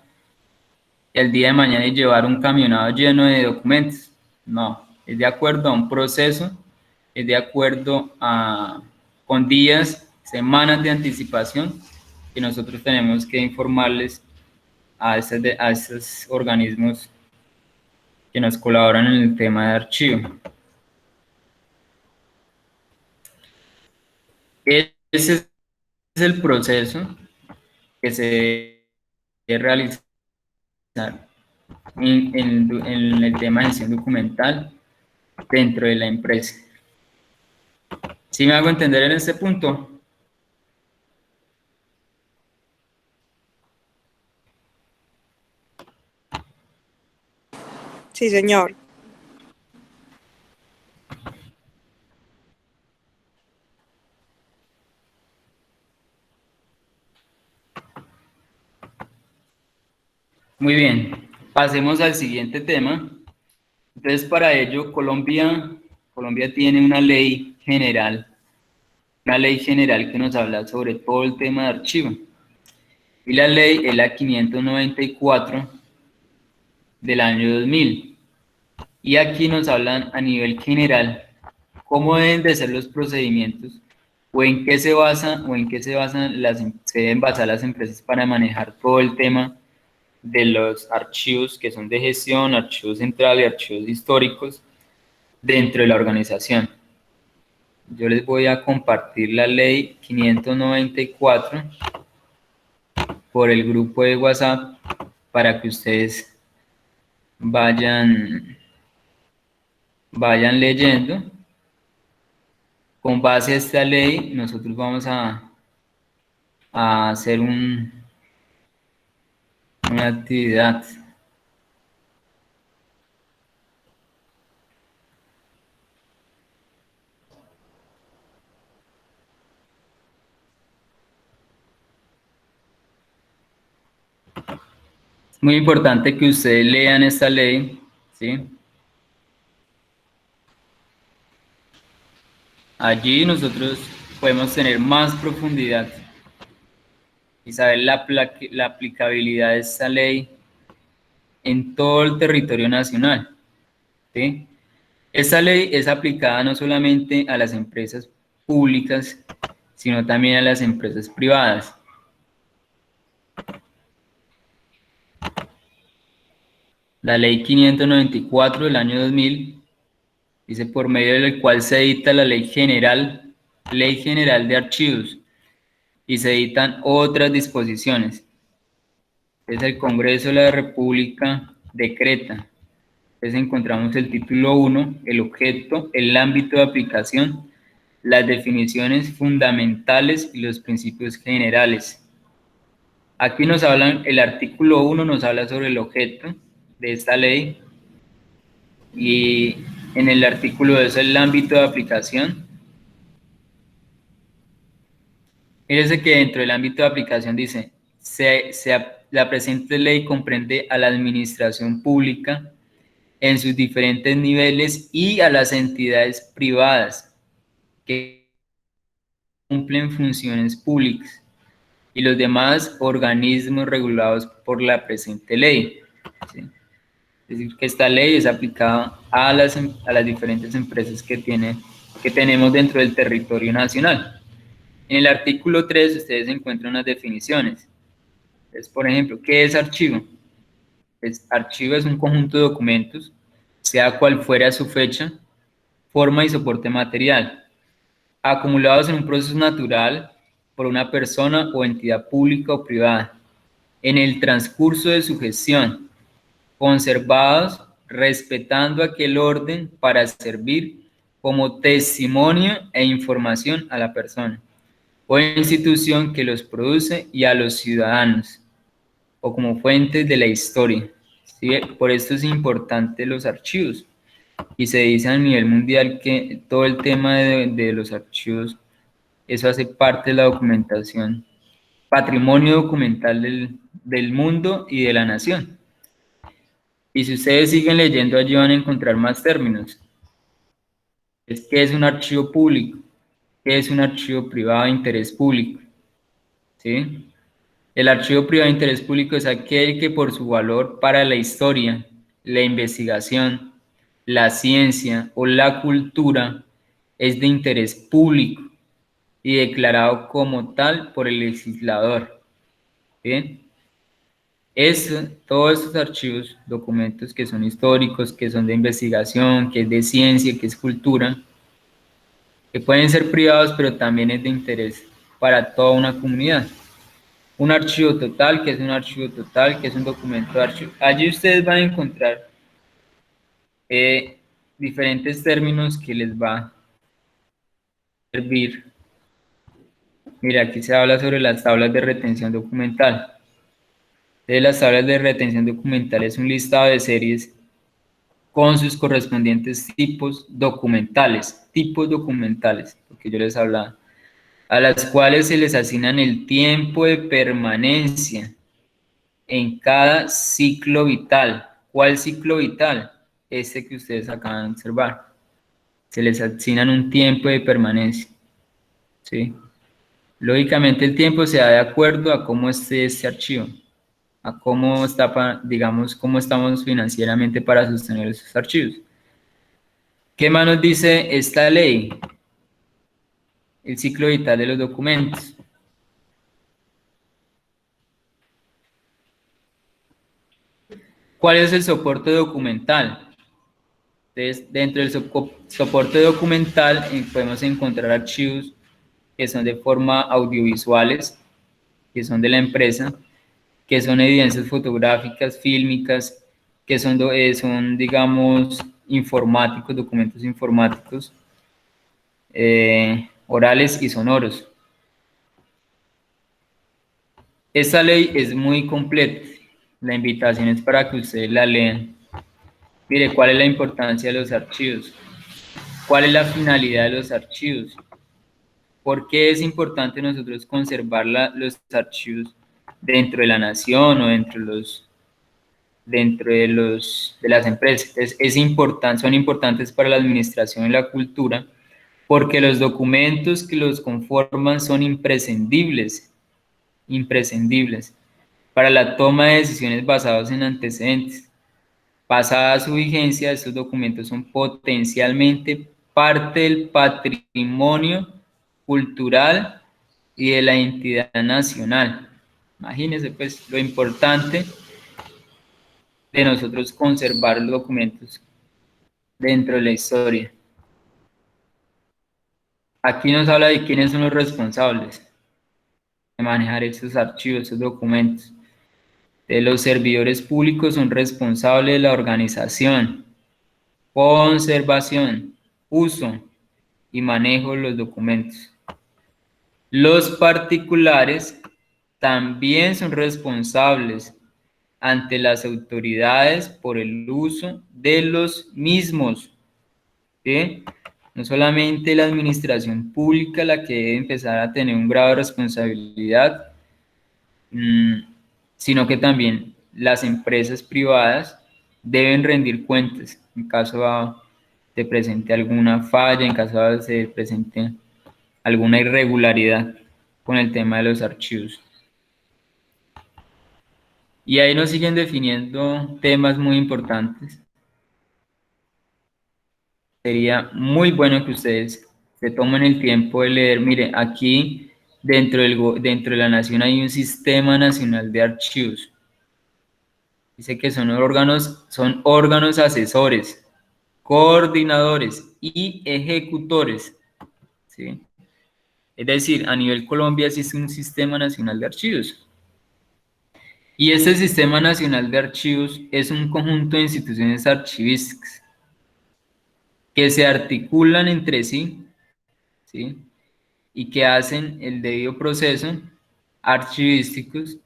el día de mañana y llevar un camionado lleno de documentos. No, es de acuerdo a un proceso, es de acuerdo con días, semanas de anticipación que nosotros tenemos que informarles a estos organismos que nos colaboran en el tema de archivo. Ese es el proceso que se debe realizar en el tema de gestión documental dentro de la empresa. ¿Sí me hago entender en este punto? Sí, señor. Muy bien, pasemos al siguiente tema. Entonces, para ello, Colombia tiene una ley general que nos habla sobre todo el tema de archivo. Y la ley es la 594 del año 2000. Y aquí nos hablan a nivel general cómo deben de ser los procedimientos o en qué se se deben basar las empresas para manejar todo el tema de los archivos que son de gestión, archivos centrales y archivos históricos dentro de la organización. Yo les voy a compartir la ley 594 por el grupo de WhatsApp para que ustedes vayan leyendo. Con base a esta ley, nosotros vamos a hacer una actividad. Es muy importante que ustedes lean esta ley, ¿sí? Allí nosotros podemos tener más profundidad y saber la aplicabilidad de esta ley en todo el territorio nacional, ¿sí? Esta ley es aplicada no solamente a las empresas públicas, sino también a las empresas privadas. La ley 594 del año 2000 dice por medio del cual se edita la Ley General de Archivos y se editan otras disposiciones. Es el Congreso de la República decreta. Entonces encontramos el título 1, el objeto, el ámbito de aplicación, las definiciones fundamentales y los principios generales. Aquí nos hablan, el artículo 1 nos habla sobre el objeto de esta ley y en el artículo 2 el ámbito de aplicación. Fíjense que dentro del ámbito de aplicación dice, la presente ley comprende a la administración pública en sus diferentes niveles y a las entidades privadas que cumplen funciones públicas y los demás organismos regulados por la presente ley. ¿Sí? Es decir, que esta ley es aplicada a las diferentes empresas que tenemos dentro del territorio nacional. En el artículo 3 ustedes encuentran unas definiciones. Entonces, por ejemplo, ¿qué es archivo? Archivo es un conjunto de documentos, sea cual fuera su fecha, forma y soporte material, acumulados en un proceso natural por una persona o entidad pública o privada, en el transcurso de su gestión, conservados respetando aquel orden para servir como testimonio e información a la persona o institución que los produce y a los ciudadanos, o como fuentes de la historia. ¿Sí? Por esto es importante los archivos. Y se dice a nivel mundial que todo el tema de los archivos, eso hace parte de la documentación, patrimonio documental del mundo y de la nación. Y si ustedes siguen leyendo allí van a encontrar más términos. ¿Qué es un archivo público? ¿Qué es un archivo privado de interés público? ¿Sí? El archivo privado de interés público es aquel que por su valor para la historia, la investigación, la ciencia o la cultura es de interés público y declarado como tal por el legislador. ¿Bien? Todos estos archivos, documentos que son históricos, que son de investigación, que es de ciencia, que es cultura, que pueden ser privados, pero también es de interés para toda una comunidad. Un archivo total, que es un archivo total, que es un documento de archivo. Allí ustedes van a encontrar diferentes términos que les va servir. Mira, aquí se habla sobre las tablas de retención documental. De las tablas de retención documental es un listado de series con sus correspondientes tipos documentales, porque yo les hablaba, a las cuales se les asignan el tiempo de permanencia en cada ciclo vital. ¿Cuál ciclo vital? Este que ustedes acaban de observar. Se les asignan un tiempo de permanencia, ¿sí? Lógicamente el tiempo se da de acuerdo a cómo esté este archivo, a cómo está, digamos, cómo estamos financieramente para sostener esos archivos. ¿Qué más nos dice esta ley? El ciclo vital de los documentos. ¿Cuál es el soporte documental? Entonces, dentro del soporte documental podemos encontrar archivos que son de forma audiovisuales, que son de la empresa, que son evidencias fotográficas, fílmicas, que son digamos, informáticos, documentos informáticos, orales y sonoros. Esta ley es muy completa. La invitación es para que ustedes la lean. Mire, ¿cuál es la importancia de los archivos? ¿Cuál es la finalidad de los archivos? ¿Por qué es importante nosotros conservar los archivos dentro de la nación o dentro de las empresas? Entonces, son importantes para la administración y la cultura porque los documentos que los conforman son imprescindibles para la toma de decisiones basadas en antecedentes. Pasada su vigencia, estos documentos son potencialmente parte del patrimonio cultural y de la entidad nacional. Imagínense pues lo importante de nosotros conservar los documentos dentro de la historia. Aquí nos habla de quiénes son los responsables de manejar estos archivos, estos documentos. Los servidores públicos son responsables de la organización, conservación, uso y manejo de los documentos. Los particulares también son responsables ante las autoridades por el uso de los mismos, ¿sí? No solamente la administración pública la que debe empezar a tener un grado de responsabilidad, sino que también las empresas privadas deben rendir cuentas en caso de presente alguna falla, en caso de se presente alguna irregularidad con el tema de los archivos. Y ahí nos siguen definiendo temas muy importantes. Sería muy bueno que ustedes se tomen el tiempo de leer. Mire, aquí dentro de la nación hay un sistema nacional de archivos. Dice que son órganos asesores, coordinadores y ejecutores, ¿sí? Es decir, a nivel Colombia existe un sistema nacional de archivos. Y este sistema nacional de archivos es un conjunto de instituciones archivísticas que se articulan entre sí, ¿sí? Y que hacen el debido proceso archivísticos,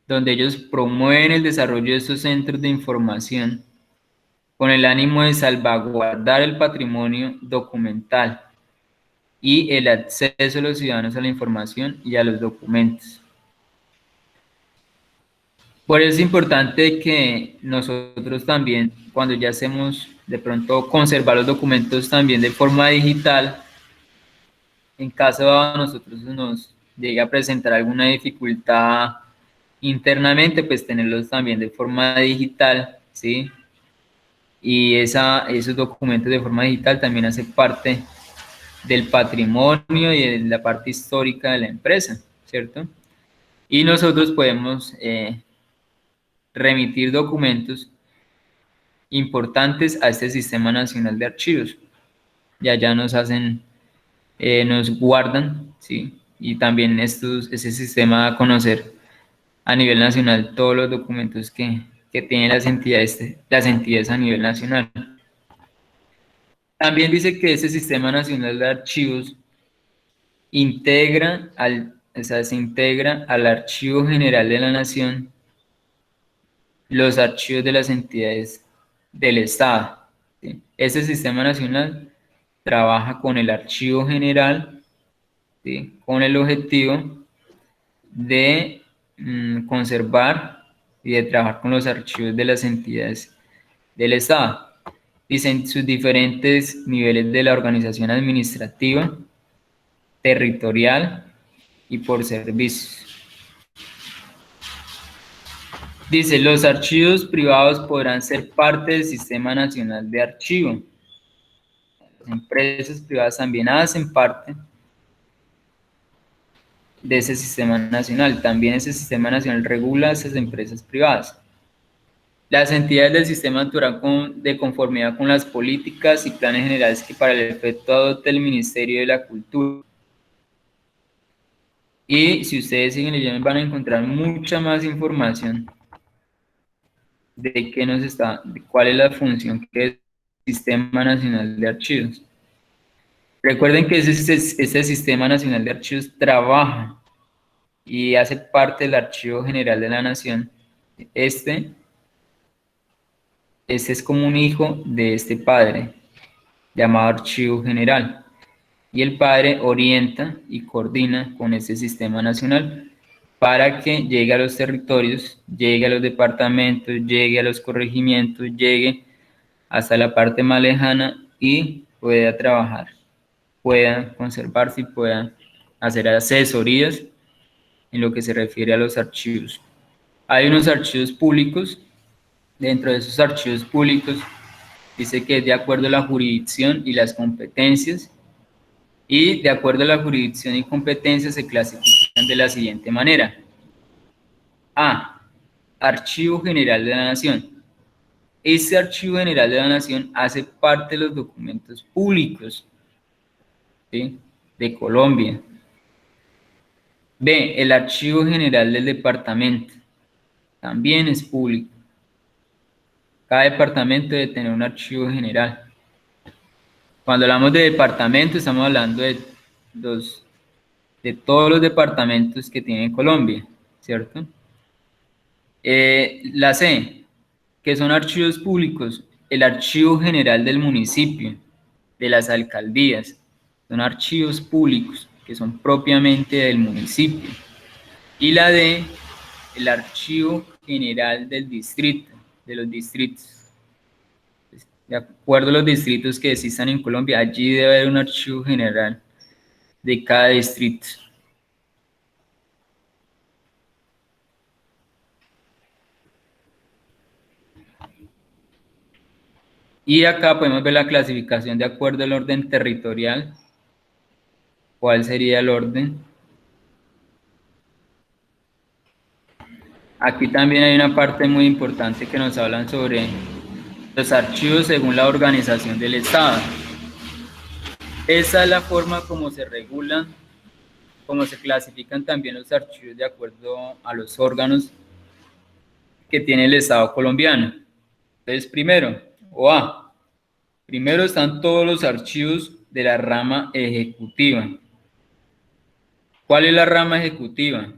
donde ellos promueven el desarrollo de estos centros de información con el ánimo de salvaguardar el patrimonio documental y el acceso de los ciudadanos a la información y a los documentos. Por eso es importante que nosotros también, cuando ya hacemos de pronto conservar los documentos también de forma digital, en caso a nosotros nos llegue a presentar alguna dificultad internamente, pues tenerlos también de forma digital, ¿sí? Y esos documentos de forma digital también hacen parte del patrimonio y de la parte histórica de la empresa, ¿cierto? Y nosotros podemos remitir documentos importantes a este Sistema Nacional de Archivos. Y allá nos guardan, ¿sí? Y también ese sistema da a conocer a nivel nacional todos los documentos que tienen las entidades a nivel nacional. También dice que ese Sistema Nacional de Archivos se integra al Archivo General de la Nación los archivos de las entidades del Estado. ¿Sí? Este sistema nacional trabaja con el Archivo General, ¿sí? Con el objetivo de conservar y de trabajar con los archivos de las entidades del Estado y en sus diferentes niveles de la organización administrativa, territorial y por servicios. Dice, los archivos privados podrán ser parte del Sistema Nacional de Archivo. Las empresas privadas también hacen parte de ese sistema nacional. También ese sistema nacional regula a esas empresas privadas. Las entidades del sistema actuarán de conformidad con las políticas y planes generales que para el efecto adopte el Ministerio de la Cultura. Y si ustedes siguen leyendo van a encontrar mucha más información de cuál es la función que es el Sistema Nacional de Archivos. Recuerden que este Sistema Nacional de Archivos trabaja y hace parte del Archivo General de la Nación. Este es como un hijo de este padre, llamado Archivo General. Y el padre orienta y coordina con este sistema nacional para que llegue a los territorios, llegue a los departamentos, llegue a los corregimientos, llegue hasta la parte más lejana y pueda trabajar, pueda conservarse y pueda hacer asesorías en lo que se refiere a los archivos. Hay unos archivos públicos. Dentro de esos archivos públicos dice que es de acuerdo a la jurisdicción y las competencias, y de acuerdo a la jurisdicción y competencias se clasifican de la siguiente manera. A. Archivo General de la Nación. Este Archivo General de la Nación hace parte de los documentos públicos, ¿sí?, de Colombia. B. El Archivo General del Departamento. También es público. Cada departamento debe tener un archivo general. Cuando hablamos de departamento, estamos hablando de todos los departamentos que tiene Colombia, ¿cierto? La C, que son archivos públicos, el Archivo General del Municipio, de las alcaldías, son archivos públicos que son propiamente del municipio. Y la D, el Archivo General del Distrito, de los distritos. De acuerdo a los distritos que existan en Colombia, allí debe haber un archivo general de cada distrito. Y acá podemos ver la clasificación de acuerdo al orden territorial. ¿Cuál sería el orden? Aquí también hay una parte muy importante que nos hablan sobre los archivos según la organización del Estado. Esa es la forma como se regulan, como se clasifican también los archivos de acuerdo a los órganos que tiene el Estado colombiano. Entonces, primero están todos los archivos de la rama ejecutiva. ¿Cuál es la rama ejecutiva?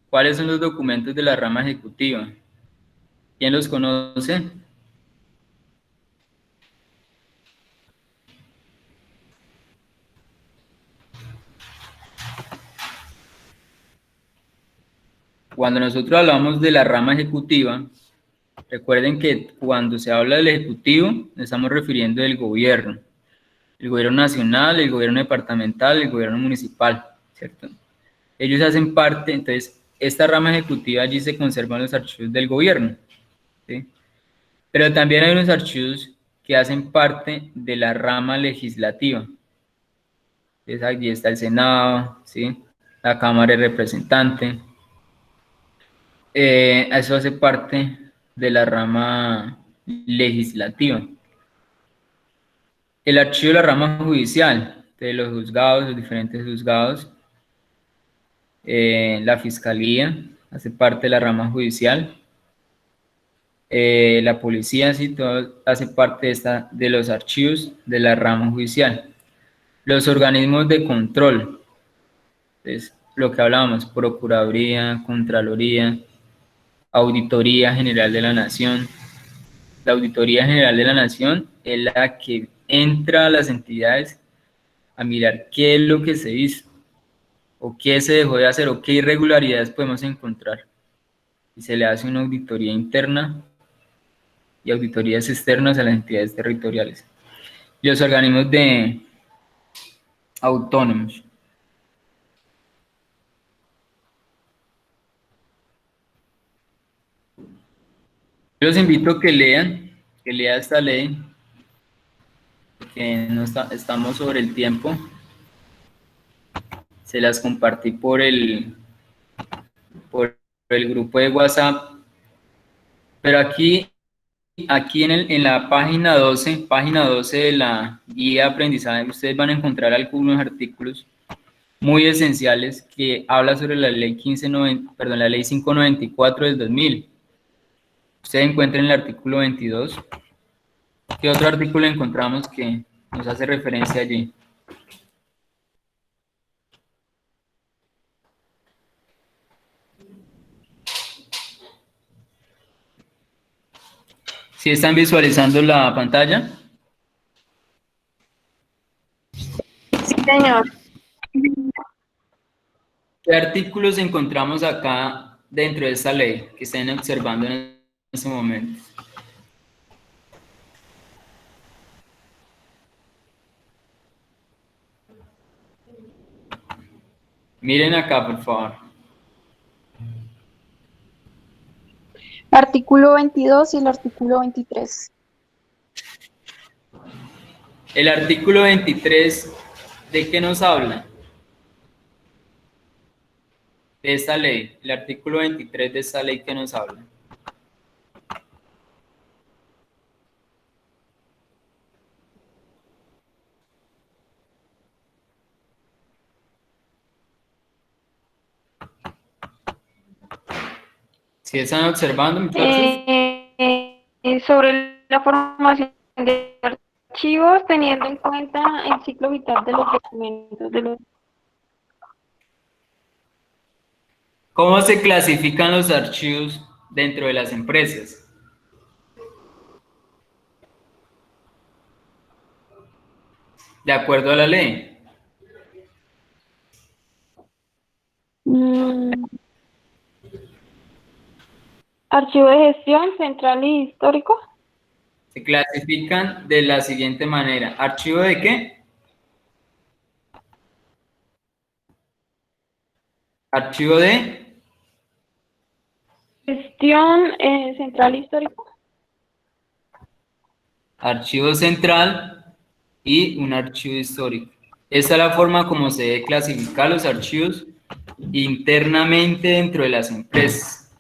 ¿Cuáles son los documentos de la rama ejecutiva? ¿Quién los conoce? Cuando nosotros hablamos de la rama ejecutiva, recuerden que cuando se habla del ejecutivo, nos estamos refiriendo del gobierno. El gobierno nacional, el gobierno departamental, el gobierno municipal, ¿cierto? Ellos hacen parte, entonces, esta rama ejecutiva allí se conservan los archivos del gobierno, ¿sí? Pero también hay unos archivos que hacen parte de la rama legislativa. Entonces, allí está el Senado, ¿sí?, la Cámara de Representantes. Eso hace parte de la rama legislativa. El archivo de la rama judicial, de los juzgados, los diferentes juzgados. La fiscalía hace parte de la rama judicial. la policía, sí, todo hace parte de los archivos de la rama judicial. Los organismos de control, es lo que hablábamos, Procuraduría, Contraloría, Auditoría General de la Nación. La Auditoría General de la Nación es la que entra a las entidades a mirar qué es lo que se hizo, o qué se dejó de hacer, o qué irregularidades podemos encontrar. Y se le hace una auditoría interna y auditorías externas a las entidades territoriales. Y los organismos de autónomos. Yo los invito a que lean esta ley, que no estamos sobre el tiempo. Se las compartí por el grupo de WhatsApp. Pero aquí en la página 12 de la guía de aprendizaje, ustedes van a encontrar algunos artículos muy esenciales que habla sobre la ley la ley 594 del 2000. Ustedes encuentran el artículo 22. ¿Qué otro artículo encontramos que nos hace referencia allí? ¿Sí están visualizando la pantalla? Sí, señor. ¿Qué artículos encontramos acá dentro de esta ley que estén observando en este momento? Miren acá, por favor. Artículo 22 y el artículo 23. El artículo 23, ¿de qué nos habla? De esta ley. El artículo 23 de esta ley, ¿qué nos habla? ¿Sí están observando, muchachos? Sobre la formación de archivos, teniendo en cuenta el ciclo vital de los documentos de los. ¿Cómo se clasifican los archivos dentro de las empresas? De acuerdo a la ley. Archivo de gestión central y histórico. Se clasifican de la siguiente manera. ¿Archivo de qué? Archivo de Gestión central y histórico. archivo central y un archivo histórico. Esta es la forma como se debe clasificar los archivos internamente dentro de las empresas.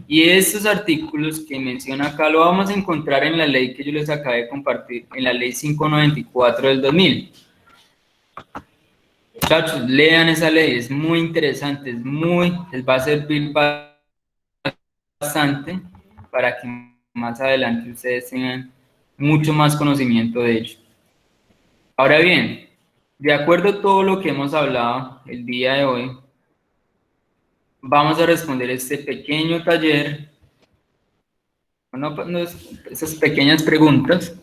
Y estos artículos que menciona acá lo vamos a encontrar en la ley que yo les acabé de compartir, en la ley 594 del 2000. Muchachos, lean esa ley, es muy interesante, les va a servir bastante para que más adelante ustedes tengan mucho más conocimiento de ello. Ahora bien, de acuerdo a todo lo que hemos hablado el día de hoy, vamos a responder este pequeño taller, esas pequeñas preguntas.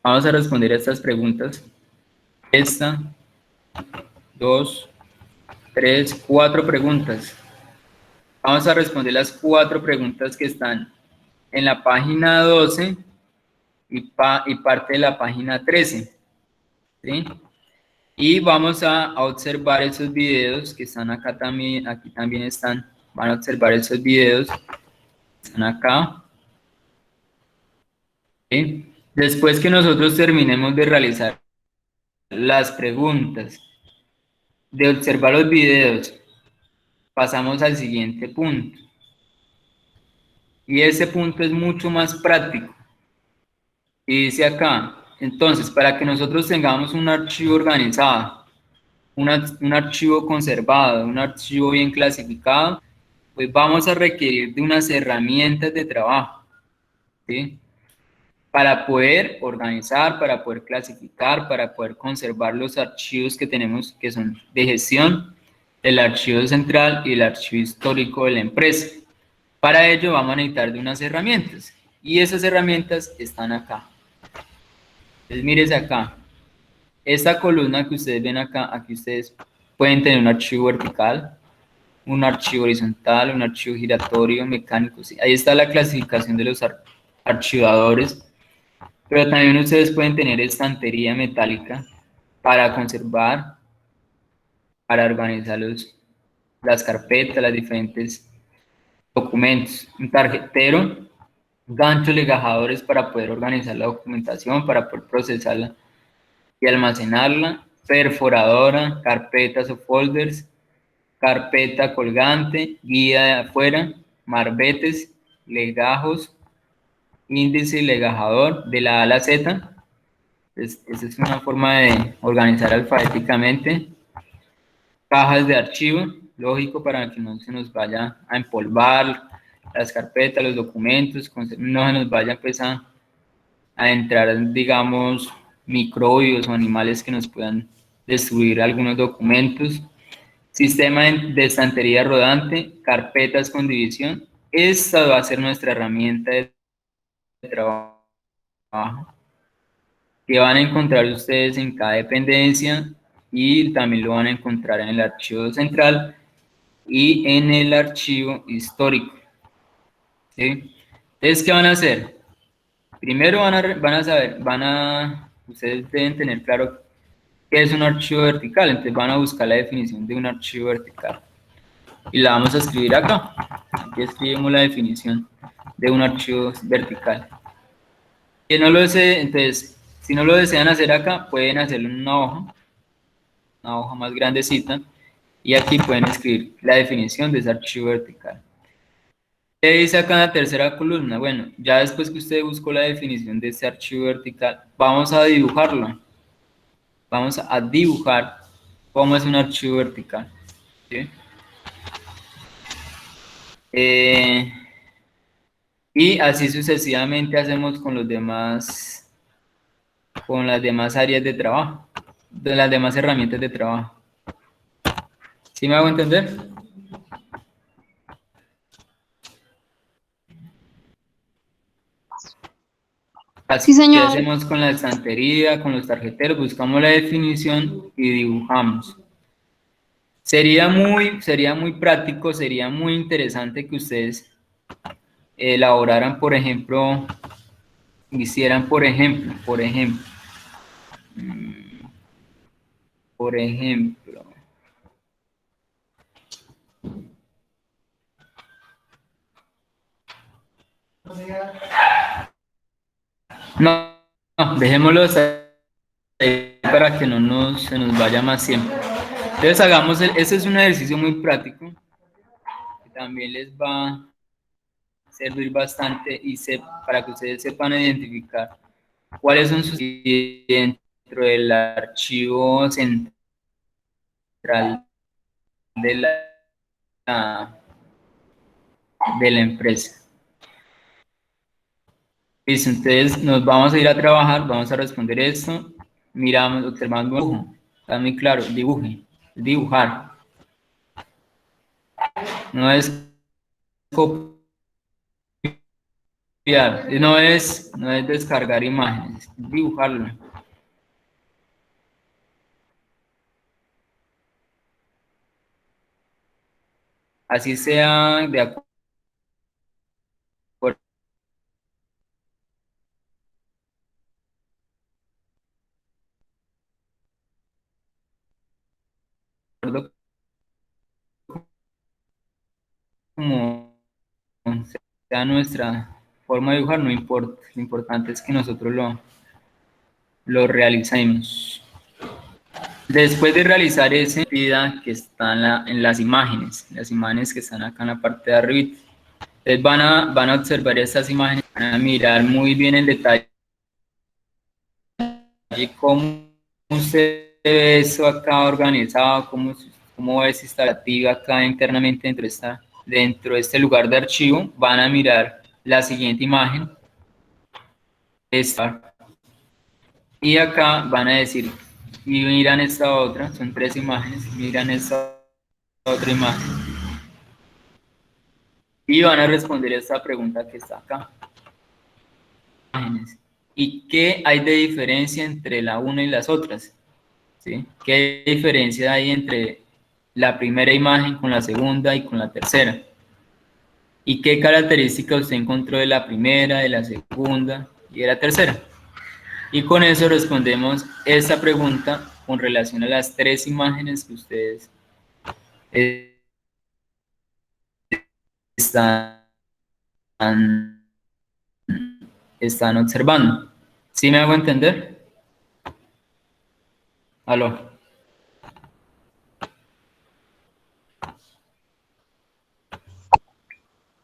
Vamos a responder a estas preguntas. Esta, 2, 3, 4 preguntas. Vamos a responder las 4 preguntas que están en la página 12 y parte de la página 13. ¿Sí? Y vamos a observar esos videos que están acá también, aquí también están. Van a observar esos videos, están acá. ¿Sí? Después que nosotros terminemos de realizar las preguntas, de observar los videos, pasamos al siguiente punto. Y ese punto es mucho más práctico. Y dice acá, entonces, para que nosotros tengamos un archivo organizado, un archivo conservado, un archivo bien clasificado, pues vamos a requerir de unas herramientas de trabajo, ¿sí? Para poder organizar, para poder clasificar, para poder conservar los archivos que tenemos que son de gestión, el archivo central y el archivo histórico de la empresa. Para ello vamos a necesitar de unas herramientas y esas herramientas están acá. Entonces mires acá, esta columna que ustedes ven acá, aquí ustedes pueden tener un archivo vertical, un archivo horizontal, un archivo giratorio, mecánico, ¿sí? Ahí está la clasificación de los archivadores. Pero también ustedes pueden tener estantería metálica para conservar, para organizar las carpetas, los diferentes documentos. Un tarjetero, ganchos legajadores para poder organizar la documentación, para poder procesarla y almacenarla. Perforadora, carpetas o folders, carpeta colgante, guía de afuera, marbetes, legajos, índice y legajador de la A a la Z. Esa es una forma de organizar alfabéticamente. Cajas de archivo, lógico, para que no se nos vaya a empolvar las carpetas, los documentos, no se nos vaya pues a entrar, digamos, microbios o animales que nos puedan destruir algunos documentos. Sistema de estantería rodante, carpetas con división. Esta va a ser nuestra herramienta de trabajo que van a encontrar ustedes en cada dependencia y también lo van a encontrar en el archivo central y en el archivo histórico. ¿Sí? Entonces, ¿qué van a hacer? Primero ustedes deben tener claro qué es un archivo vertical, entonces van a buscar la definición de un archivo vertical y la vamos a escribir acá. Aquí escribimos la definición de un archivo vertical. Que no lo desee, entonces, si no lo desean hacer acá, pueden hacerlo en una hoja más grandecita, y aquí pueden escribir la definición de ese archivo vertical. ¿Qué dice acá en la tercera columna? Bueno, ya después que usted buscó la definición de ese archivo vertical, vamos a dibujarlo. Vamos a dibujar cómo es un archivo vertical. ¿Sí? Y así sucesivamente hacemos con con las demás áreas de trabajo, de las demás herramientas de trabajo. ¿Sí me hago entender? Sí, Así señor. hacemos con la estantería, con los tarjeteros, buscamos la definición y dibujamos. Sería muy práctico, sería muy interesante que ustedes elaboraran, por ejemplo, hicieran, por ejemplo, no, no, dejémoslo ahí para que se nos vaya más tiempo. Entonces hagamos, ese es un ejercicio muy práctico, que también les va a servir bastante para que ustedes sepan identificar cuáles son sus dentro del archivo central de de la empresa. Listo, entonces nos vamos a ir a trabajar, vamos a responder esto, miramos, observamos, dibujo, está muy claro, dibuje, dibujar, no es copiar, no es descargar imágenes, es dibujarlo. Así sea de acuerdo como sea nuestra forma de dibujar, no importa, lo importante es que nosotros lo realicemos. Después de realizar esa actividad que está en las imágenes que están acá en la parte de arriba, ustedes van a observar estas imágenes, van a mirar muy bien en detalle cómo usted ve eso acá organizado, cómo es esta activa acá internamente dentro de esta dentro de este lugar de archivo, van a mirar la siguiente imagen, esta, y acá van a decir, y miran esta otra, son 3 imágenes, miran esta otra imagen, y van a responder esta pregunta que está acá. ¿Y qué hay de diferencia entre la una y las otras? ¿Sí? ¿Qué diferencia hay entre la primera imagen con la segunda y con la tercera? ¿Y qué características usted encontró de la primera, de la segunda y de la tercera? Y con eso respondemos esta pregunta con relación a las 3 imágenes que ustedes están, están observando. ¿Sí me hago entender? ¿Aló?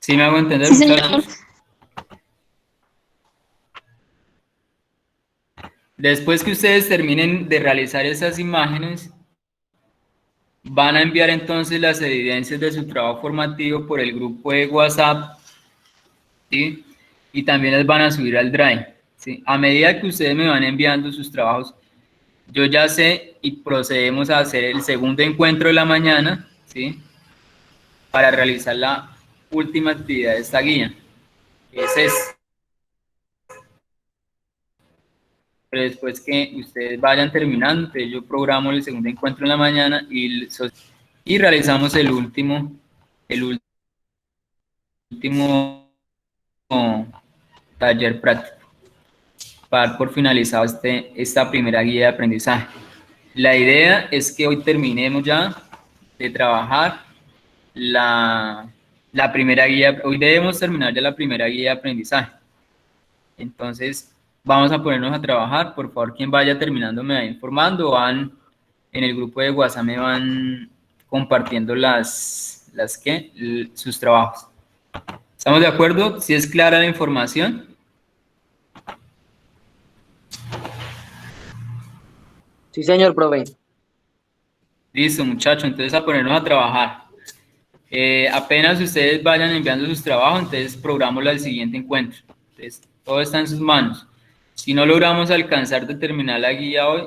¿Sí me hago entender, Sí, señor. muchachos? Después que ustedes terminen de realizar esas imágenes, van a enviar entonces las evidencias de su trabajo formativo por el grupo de WhatsApp, ¿sí? Y también las van a subir al Drive, ¿sí? A medida que ustedes me van enviando sus trabajos, yo ya sé y procedemos a hacer el segundo encuentro de la mañana, ¿sí? Para realizar la última actividad de esta guía, que es esta. Pero después que ustedes vayan terminando, entonces yo programo el segundo encuentro en la mañana y realizamos el último taller práctico para dar por finalizado esta primera guía de aprendizaje. La idea es que hoy terminemos ya de trabajar la primera guía. Hoy debemos terminar ya la primera guía de aprendizaje. Entonces, vamos a ponernos a trabajar. Por favor, quien vaya terminando me va informando. Van en el grupo de WhatsApp, me van compartiendo sus trabajos. ¿Estamos de acuerdo? ¿Si es clara la información? Sí, señor, profe. Listo, muchachos. Entonces, a ponernos a trabajar. Apenas ustedes vayan enviando sus trabajos, entonces programamos el siguiente encuentro. Entonces, todo está en sus manos. Si no logramos alcanzar de terminar la guía hoy,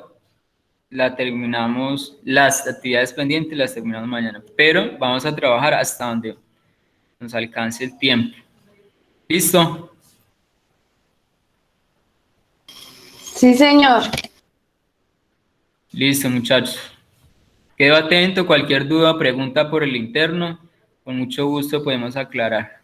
la terminamos, las actividades pendientes las terminamos mañana, pero vamos a trabajar hasta donde nos alcance el tiempo. ¿Listo? Sí, señor. Listo, muchachos. Quedo atento, cualquier duda, pregunta por el interno, con mucho gusto podemos aclarar.